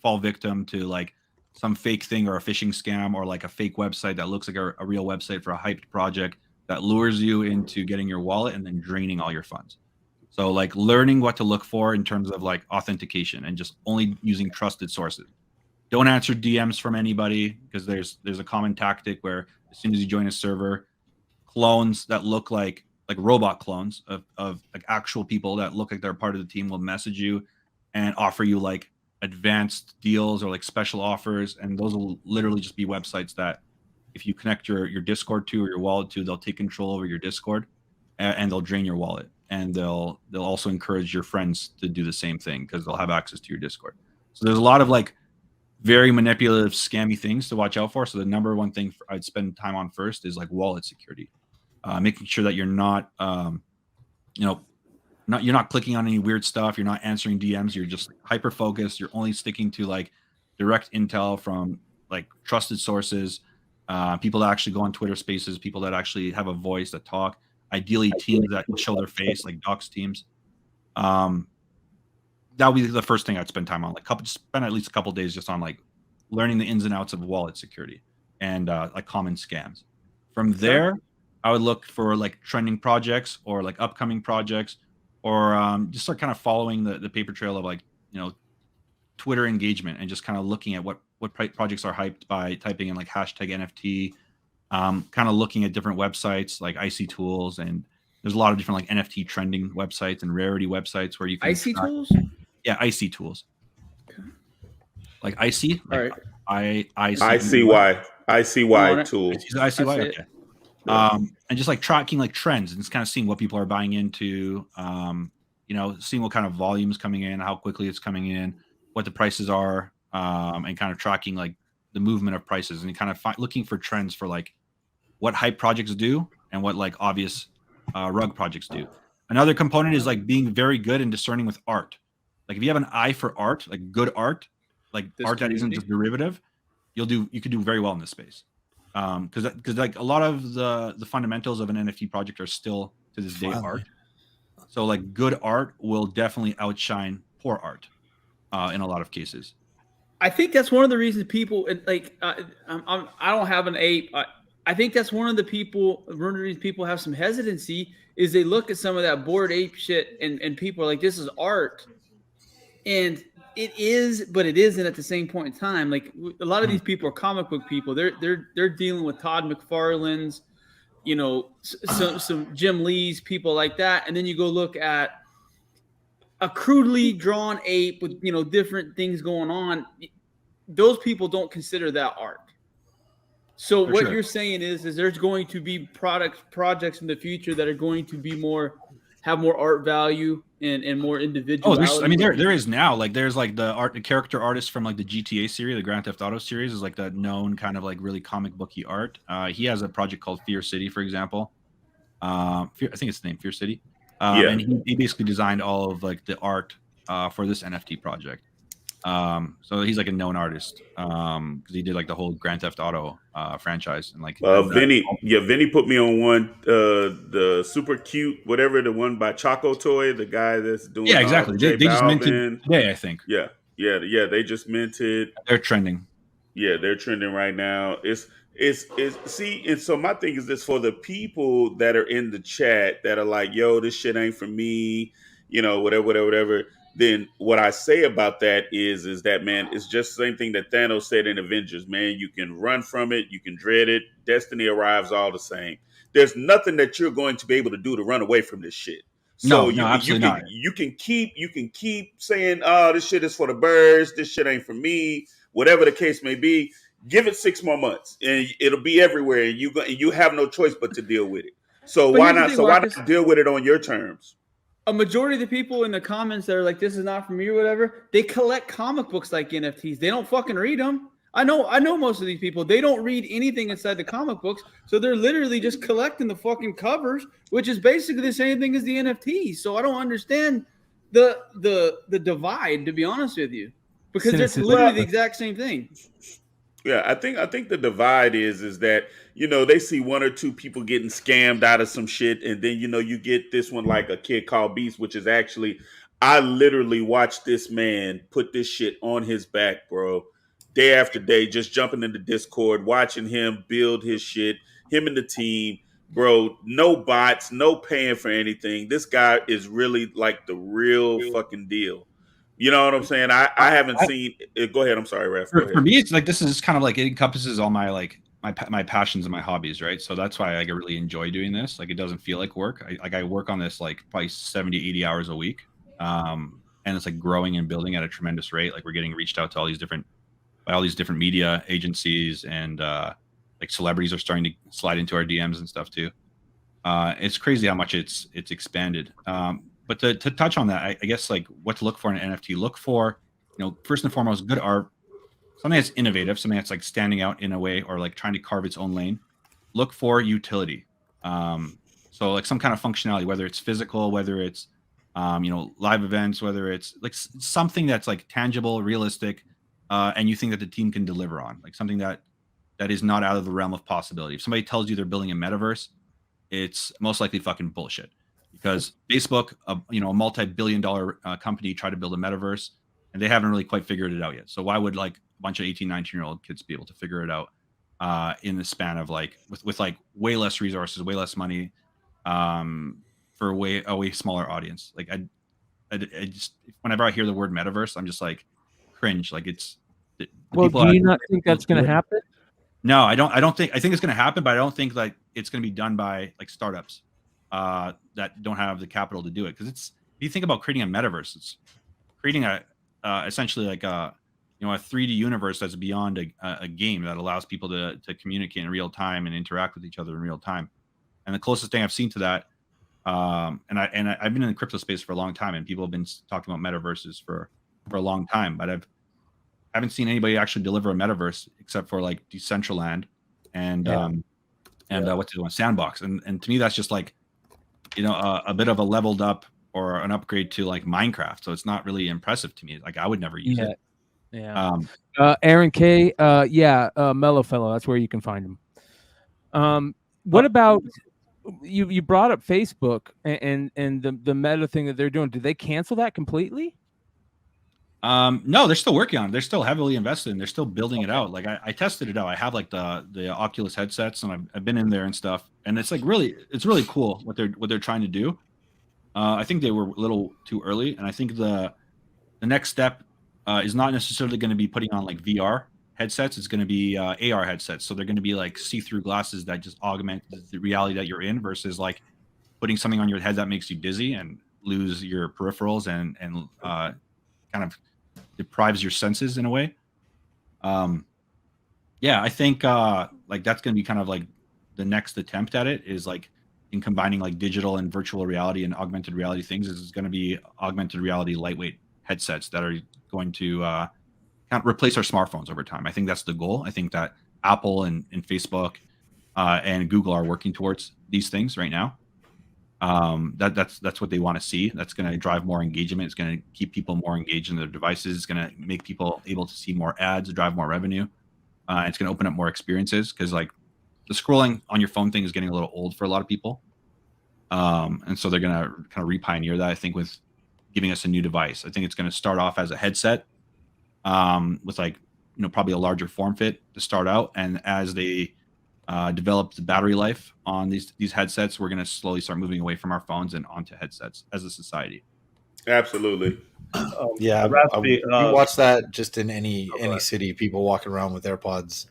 fall victim to like some fake thing or a phishing scam or like a fake website that looks like a real website for a hyped project that lures you into getting your wallet and then draining all your funds. So like learning what to look for in terms of like authentication and just only using trusted sources. Don't answer DMs from anybody, because there's a common tactic where as soon as you join a server, clones that look like robot clones of like actual people that look like they're part of the team will message you and offer you like advanced deals or like special offers, and those will literally just be websites that if you connect your Discord to or your wallet to, they'll take control over your Discord and they'll drain your wallet, and they'll also encourage your friends to do the same thing because they'll have access to your Discord. So there's a lot of like very manipulative, scammy things to watch out for. So the number one thing I'd spend time on first is like wallet security, making sure that you're not, you're not clicking on any weird stuff. You're not answering DMs. You're just hyper focused. You're only sticking to like direct intel from like trusted sources, people that actually go on Twitter Spaces, people that actually have a voice that talk. Ideally, teams that show their face, like docs teams. That would be the first thing I'd spend time on. Spend at least a couple days just on like learning the ins and outs of wallet security and like common scams. From there, I would look for like trending projects or like upcoming projects, or just start kind of following the paper trail of like, Twitter engagement and just kind of looking at what projects are hyped by typing in like hashtag NFT, kind of looking at different websites like IC Tools, and there's a lot of different like NFT trending websites and rarity websites where you can IC Tools. Yeah, IC Tools. Like IC. Like I ICY tool. ICY. Okay. And just like tracking like trends and just kind of seeing what people are buying into, seeing what kind of volume is coming in, how quickly it's coming in, what the prices are, and kind of tracking like the movement of prices, and kind of looking for trends for like what hype projects do and what like obvious rug projects do. Another component is like being very good and discerning with art. Like if you have an eye for art, like good art, like this art that isn't just derivative, you could do very well in this space. Because like a lot of the fundamentals of an NFT project are still to this day art. So like good art will definitely outshine poor art in a lot of cases. I think that's one of the reasons people like I don't have an ape. I think that's one of the reasons people have some hesitancy is they look at some of that Bored Ape shit and people are like, this is art. And it is, but it isn't at the same point in time. Like a lot of these people are comic book people. They're dealing with Todd McFarlane's, some Jim Lee's, people like that. And then you go look at a crudely drawn ape with different things going on. Those people don't consider that art. So what you're saying is there's going to be projects in the future that are going to be have more art value and more individuality. There is now. Like there's like the character artist from like the GTA series, the Grand Theft Auto series, is like that known kind of like really comic booky art. He has a project called Fear City, for example. I think it's the name Fear City. And he basically designed all of like the art for this NFT project. So he's like a known artist because he did like the whole Grand Theft Auto franchise, and like Vinny put me on one, the super cute whatever, the one by Choco Toy, the guy that's doing exactly. They just minted today, I think. They just minted. They're trending. Yeah, they're trending right now. It's see, and so my thing is this for the people that are in the chat that are like, yo, this shit ain't for me, whatever. Then what I say about that is that, man, it's just the same thing that Thanos said in Avengers, man. You can run from it, you can dread it. Destiny arrives all the same. There's nothing that you're going to be able to do to run away from this shit. So No, absolutely not. you can keep saying, oh, this shit is for the birds, this shit ain't for me, whatever the case may be. Give it 6 more months, and it'll be everywhere. And you have no choice but to deal with it. So But why here's the not? thing, So why Marcus. not deal with it on your terms? A majority of the people in the comments that are like, this is not for me or whatever, they collect comic books like NFTs. They don't fucking read them. I know most of these people, they don't read anything inside the comic books. So they're literally just collecting the fucking covers, which is basically the same thing as the NFTs. So I don't understand the divide, to be honest with you, because it's Cynicism. literally the exact same thing. Yeah, I think the divide is that they see one or two people getting scammed out of some shit, and then you get this one like a kid called Beast, which is actually, I literally watched this man put this shit on his back, bro, day after day, just jumping into Discord, watching him build his shit, him and the team, bro. No bots, no paying for anything. This guy is really like the real fucking deal. You know what I'm saying? I haven't seen. Go ahead. I'm sorry, Raf. Go For ahead. me, it's like this is kind of like it encompasses all my my passions and my hobbies, right? So that's why I really enjoy doing this. Like it doesn't feel like work. I work on this like probably 70, 80 hours a week. And it's like growing and building at a tremendous rate. Like we're getting reached out to all these different media agencies, and like celebrities are starting to slide into our DMs and stuff too. It's crazy how much it's expanded. But to touch on that, I guess like what to look for in an NFT. Look for, first and foremost, good art, something that's innovative, something that's like standing out in a way or like trying to carve its own lane. Look for utility. So like some kind of functionality, whether it's physical, whether it's live events, whether it's like something that's like tangible, realistic, and you think that the team can deliver on, like something that is not out of the realm of possibility. If somebody tells you they're building a metaverse, it's most likely fucking bullshit. Because Facebook, a multi-billion-dollar company, tried to build a metaverse, and they haven't really quite figured it out yet. So why would like a bunch of 18, 19-year-old kids be able to figure it out in the span of like with like way less resources, way less money, for a way smaller audience? Like I just, whenever I hear the word metaverse, I'm just like cringe. Like it's Well, do you not think that's going to happen? No, I don't think. I think it's going to happen, but I don't think like it's going to be done by like startups that don't have the capital to do it. Because if you think about creating a metaverse, it's creating a essentially like a 3D universe that's beyond a game that allows people to communicate in real time and interact with each other in real time. And the closest thing I've seen to that, and I've been in the crypto space for a long time, and people have been talking about metaverses for a long time, but I haven't seen anybody actually deliver a metaverse except for like Decentraland and what's the one, Sandbox, and to me that's just like a bit of a leveled up or an upgrade to like Minecraft. So it's not really impressive to me. Like I would never use it. Yeah. Aaron K. Mellow Fellow. That's where you can find him. What about you brought up Facebook and the meta thing that they're doing? Did they cancel that completely? No, they're still working on it. They're still heavily invested and they're still building it out. Like I tested it out. I have like the Oculus headsets, and I've been in there and stuff. And it's like it's really cool what they're trying to do. I think they were a little too early, and I think the next step is not necessarily going to be putting on like VR headsets. It's going to be AR headsets. So they're going to be like see-through glasses that just augment the reality that you're in, versus like putting something on your head that makes you dizzy and lose your peripherals and kind of deprives your senses in a way. I think like that's going to be kind of like the next attempt at it, is like in combining like digital and virtual reality and augmented reality things. Is going to be augmented reality lightweight headsets that are going to kind of replace our smartphones over time. I think that's the goal. I think that Apple and Facebook and Google are working towards these things right now. That's what they want to see. That's going to drive more engagement. It's going to keep people more engaged in their devices. It's going to make people able to see more ads, drive more revenue. It's going to open up more experiences, because like the scrolling on your phone thing is getting a little old for a lot of people. And so they're going to kind of re-pioneer that, I think, with giving us a new device. I think it's going to start off as a headset with like probably a larger form fit to start out, and as they develop the battery life on these headsets, we're going to slowly start moving away from our phones and onto headsets as a society. Absolutely. Yeah, Raspy, you watch that just in any city, people walking around with AirPods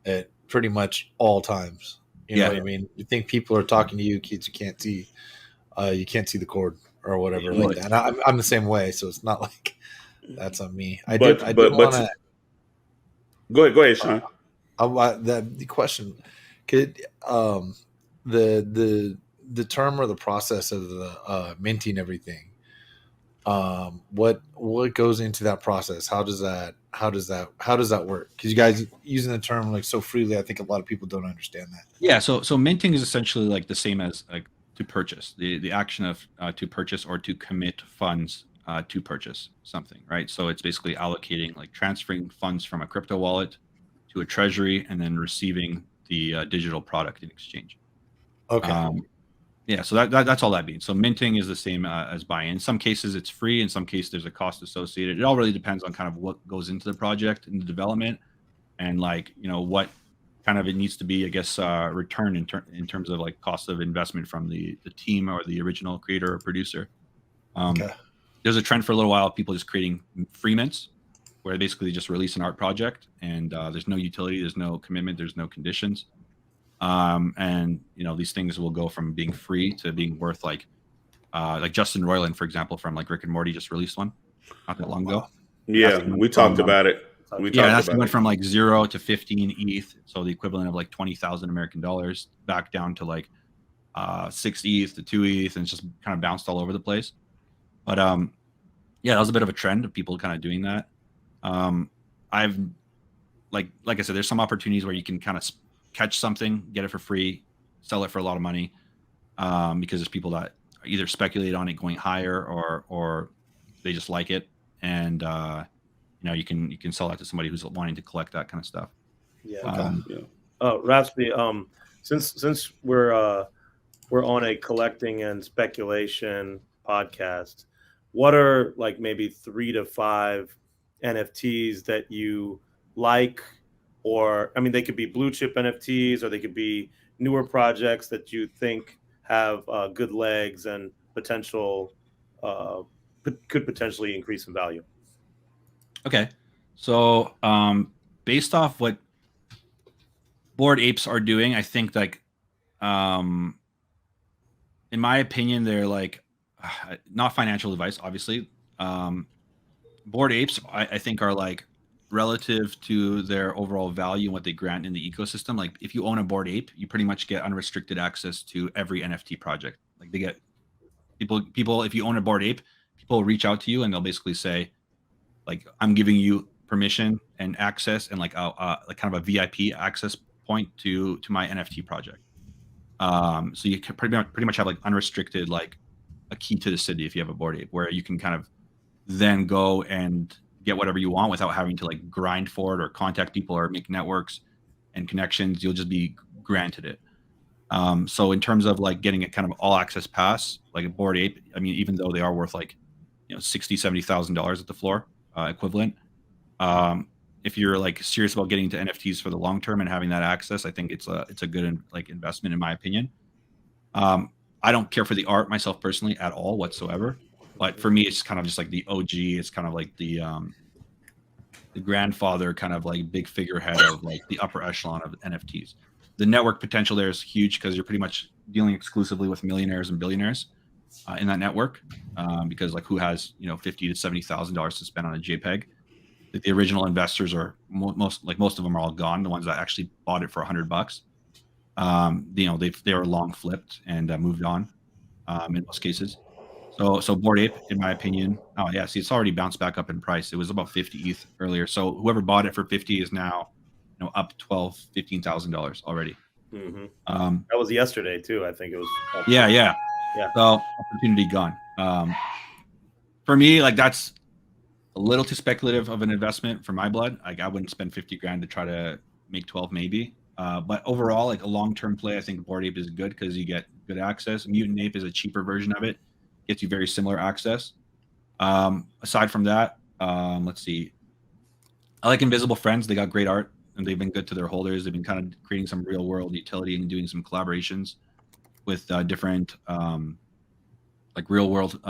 at pretty much all times. You know what I mean? You think people are talking to you, kids you can't see the cord or whatever like that. And I'm the same way, so it's not like that's on me. I did want to go ahead, Sean. The question could the term or the process of the minting everything. What goes into that process? How does that work? Because you guys using the term like so freely, I think a lot of people don't understand that. Yeah, so minting is essentially like the same as like to purchase, the action of to purchase or to commit funds to purchase something, right? So it's basically allocating, like transferring funds from a crypto wallet to a treasury and then receiving the digital product in exchange. Okay. Yeah, so that's all that means. So minting is the same as buying. In some cases, it's free. In some cases, there's a cost associated. It all really depends on kind of what goes into the project and the development, and like what kind of it needs to be, I guess, return in terms of like cost of investment from the team or the original creator or producer. Okay. There's a trend for a little while of people just creating free mints, where they basically just release an art project and there's no utility, there's no commitment, there's no conditions. And these things will go from being free to being worth like Justin Roiland, for example, from like Rick and Morty, just released one not that long ago. Yeah, we talked about it. Went from like 0 to 15 ETH, so the equivalent of like 20,000 American dollars, back down to like 6 ETH to 2 ETH, and it's just kind of bounced all over the place. But yeah, that was a bit of a trend of people kind of doing that. I've like I said, there's some opportunities where you can kind of catch something, get it for free, sell it for a lot of money, because there's people that either speculate on it going higher or they just like it, and you can sell that to somebody who's wanting to collect that kind of stuff. Yeah. Raspy, since we're on a collecting and speculation podcast, what are like maybe 3 to 5 NFTs that you like? Or, I mean, they could be blue chip NFTs, or they could be newer projects that you think have good legs and potential, could potentially increase in value. Okay. So based off what Bored Apes are doing, I think like, in my opinion, they're like, not financial advice, obviously. Bored Apes, I think, are like, relative to their overall value and what they grant in the ecosystem. Like if you own a Bored Ape, you pretty much get unrestricted access to every NFT project. Like they get people, if you own a Bored Ape, people reach out to you and they'll basically say, like, I'm giving you permission and access and like like kind of a VIP access point to my NFT project. So you can pretty much have like unrestricted, like a key to the city if you have a Bored Ape, where you can kind of then go and get whatever you want without having to like grind for it or contact people or make networks and connections. You'll just be granted it. So in terms of like getting a kind of all access pass, like a Bored Ape, I mean, even though they are worth like $60,000-$70,000 at the floor equivalent, if you're like serious about getting into NFTs for the long term and having that access, I think it's a good like investment in my opinion. I don't care for the art myself personally at all whatsoever. But for me, it's kind of just like the OG. It's kind of like the grandfather, kind of like big figurehead of like the upper echelon of NFTs. The network potential there is huge because you're pretty much dealing exclusively with millionaires and billionaires in that network. Because like who has $50,000 to $70,000 to spend on a JPEG? The original investors are most of them are all gone. The ones that actually bought it for $100, they were long flipped and moved on in most cases. So Bored Ape, in my opinion, it's already bounced back up in price. It was about 50 ETH earlier. So whoever bought it for 50 is now, up $12,000-$15,000 already. Mm-hmm. That was yesterday too. I think it was. Yeah. So opportunity gone. For me, like that's a little too speculative of an investment for my blood. Like I wouldn't spend 50 grand to try to make 12 maybe. But overall, like a long-term play, I think Bored Ape is good because you get good access. Mutant Ape is a cheaper version of it. Gets you very similar access. Aside from that, let's see. I like Invisible Friends. They got great art, and they've been good to their holders. They've been kind of creating some real world utility and doing some collaborations with different like real world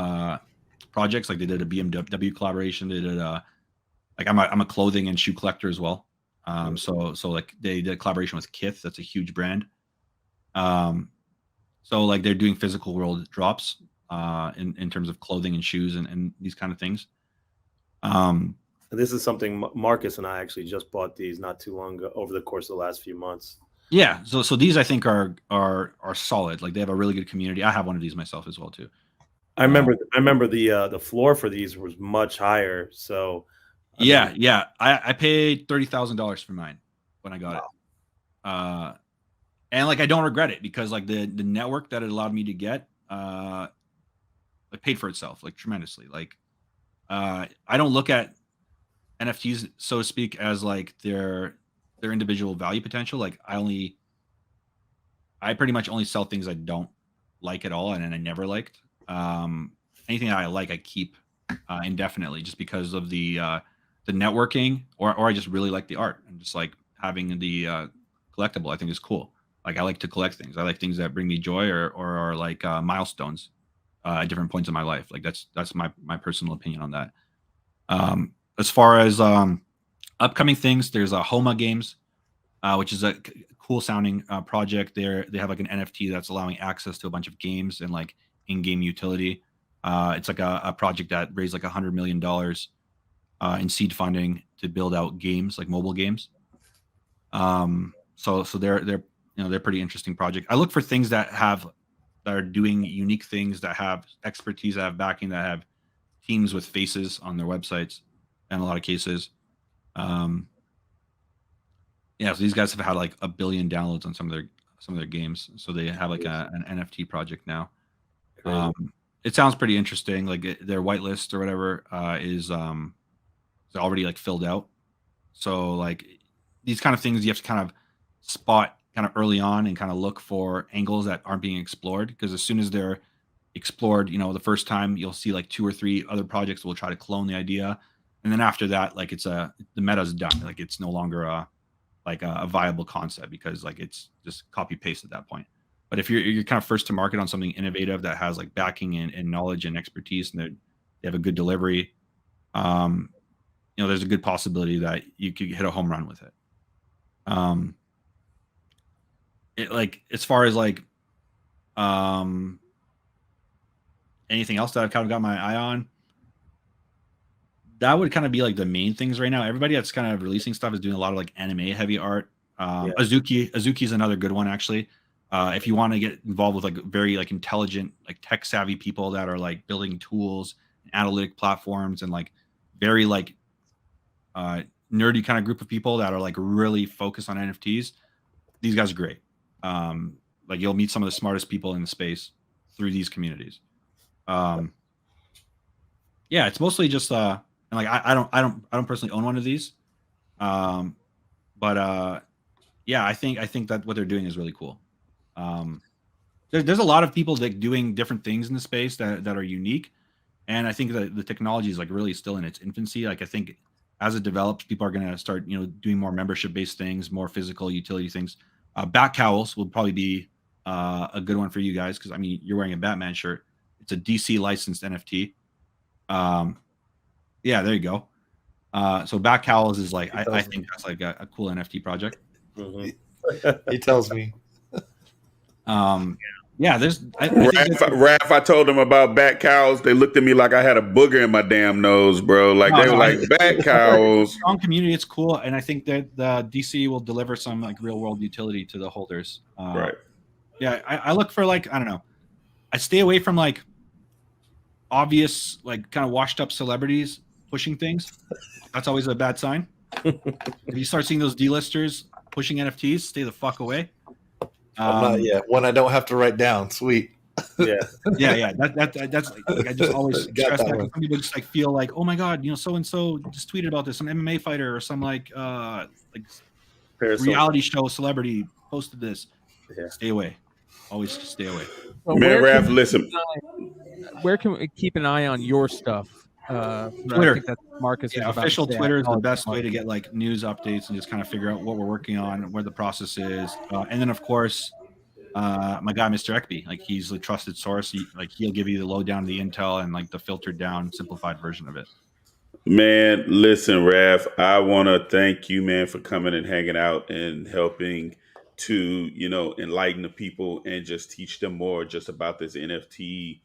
projects. Like they did a BMW collaboration. They did like I'm a clothing and shoe collector as well. So like they did a collaboration with Kith. That's a huge brand. So like they're doing physical world drops in terms of clothing and shoes and these kind of things. This is something Marcus and I actually just bought these not too long ago over the course of the last few months. Yeah, so these I think are solid. Like they have a really good community. I have one of these myself as well too. I remember the floor for these was much higher. So yeah, I paid $30,000 for mine when I got it. And like I don't regret it because like the network that it allowed me to get like paid for itself like tremendously. Like I don't look at NFTs, so to speak, as like their individual value potential. Like I pretty much only sell things I don't like at all and I never liked. Anything that I like I keep indefinitely just because of the networking or I just really like the art and just like having the collectible I think is cool. Like I like to collect things. I like things that bring me joy or are like milestones at different points in my life. Like that's my personal opinion on that. As far as upcoming things, there's Homa Games, which is a cool sounding project. They have like an NFT that's allowing access to a bunch of games and like in-game utility. It's like a project that raised like $100 million in seed funding to build out games like mobile games. So they're they're pretty interesting project. I look for things that are doing unique things, that have expertise, that have backing, that have teams with faces on their websites in a lot of cases. So these guys have had like 1 billion downloads on some of their games. So they have like an NFT project now. It sounds pretty interesting. Like their whitelist or whatever is already like filled out. So like these kind of things you have to kind of spot kind of early on and kind of look for angles that aren't being explored, because as soon as they're explored, the first time you'll see like 2 or 3 other projects will try to clone the idea, and then after that, like the meta's done. Like it's no longer a viable concept because like it's just copy paste at that point. But if you're kind of first to market on something innovative that has like backing and knowledge and expertise, and they have a good delivery, there's a good possibility that you could hit a home run with it. Like as far as like anything else that I've kind of got my eye on, that would kind of be like the main things right now. Everybody that's kind of releasing stuff is doing a lot of like anime heavy art. Azuki is another good one actually. If you want to get involved with like very like intelligent, like tech savvy people that are like building tools and analytic platforms and like very like nerdy kind of group of people that are like really focused on NFTs, these guys are great. Like you'll meet some of the smartest people in the space through these communities. It's mostly just and like I don't personally own one of these, but I think that what they're doing is really cool. There's a lot of people like doing different things in the space that are unique, and I think that the technology is like really still in its infancy. Like I think as it develops, people are going to start doing more membership based things, more physical utility things. Bat Cowls will probably be a good one for you guys because I mean you're wearing a Batman shirt. It's a DC licensed NFT. There you go. So Bat Cowls is like I think that's like a cool NFT project. He tells me. There's Raph, I told them about Bat Cows. They looked at me like I had a booger in my damn nose, bro. Like they were like Bat Cows. Strong community, it's cool, and I think that the DC will deliver some like real world utility to the holders. Right. Yeah, I look for like I don't know. I stay away from like obvious like kind of washed up celebrities pushing things. That's always a bad sign. If you start seeing those D-listers pushing NFTs, stay the fuck away. Not yet. One I don't have to write down. Sweet. Yeah. That's like I just always stress that. Some people just like feel like, oh my god, so and so just tweeted about this. Some MMA fighter or some like reality show celebrity posted this. Yeah. Stay away. Always stay away. Well, man, Raph, listen. Where can we keep an eye on your stuff? Twitter. I think that's Marcus. Yeah, was about official to say. Twitter is the Acknowledge best that, way to get like news updates and just kind of figure out what we're working on, where the process is, and then of course, my guy Mr. Ekby, like he's the trusted source. He'll give you the lowdown, the intel, and like the filtered down, simplified version of it. Man, listen, Raph, I want to thank you, man, for coming and hanging out and helping to, enlighten the people and just teach them more just about this NFT,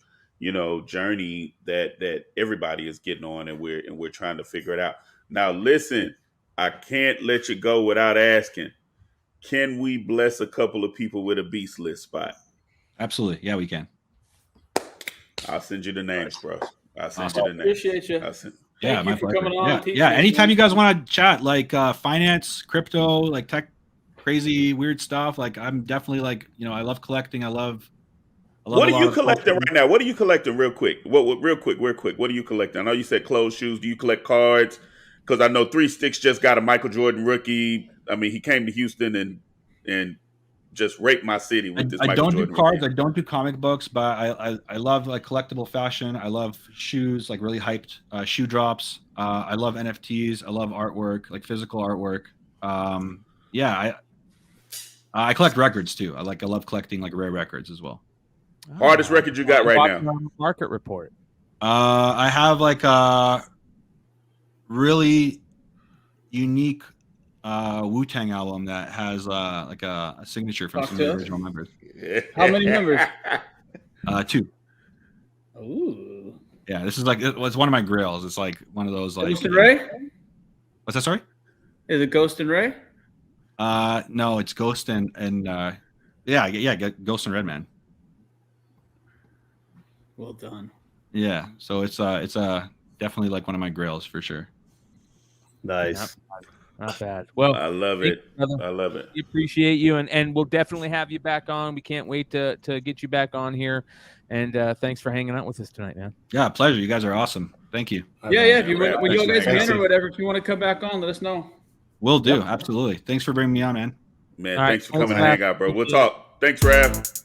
journey that everybody is getting on, and we're trying to figure it out. Now, listen, I can't let you go without asking, can we bless a couple of people with a beast list spot? Absolutely. Yeah, we can. I'll send you the names, bro. I'll send Awesome. you the names. Appreciate you. Yeah, Thank you for coming on. Yeah, anytime you guys want to chat, like finance, crypto, like tech, crazy, weird stuff. Like I'm definitely like, I love collecting. I love what are you collecting right now? What are you collecting real quick? Real quick. What are you collecting? I know you said clothes, shoes. Do you collect cards? Because I know 3 Sticks just got a Michael Jordan rookie. I mean, he came to Houston and just raped my city with this Michael Jordan rookie. I don't do cards. I don't do comic books, but I love like collectible fashion. I love shoes, like really hyped shoe drops. I love NFTs. I love artwork, like physical artwork. I collect records too. I love collecting like rare records as well. Hardest record you got right now? Market report. I have like a really unique Wu-Tang album that has like a signature from some of the original members. How many members? 2. Ooh. Yeah, this is like it's one of my grails. It's like one of those like. Ghost and Ray? What's that? Sorry. Is it Ghost and Ray? No, it's Ghost and Ghost and Redman. Well done. Yeah, so it's definitely like one of my grails for sure. Nice. Not bad. Well, I love it. I love it. We appreciate you, and we'll definitely have you back on. We can't wait to get you back on here. And thanks for hanging out with us tonight, man. Yeah, pleasure. You guys are awesome. Thank you. Yeah. If you when you guys win or whatever, if you want to come back on, let us know. Will do. Absolutely. Thanks for bringing me on, man. Man, thanks for coming and hang out, bro. We'll talk. Thanks, Raph.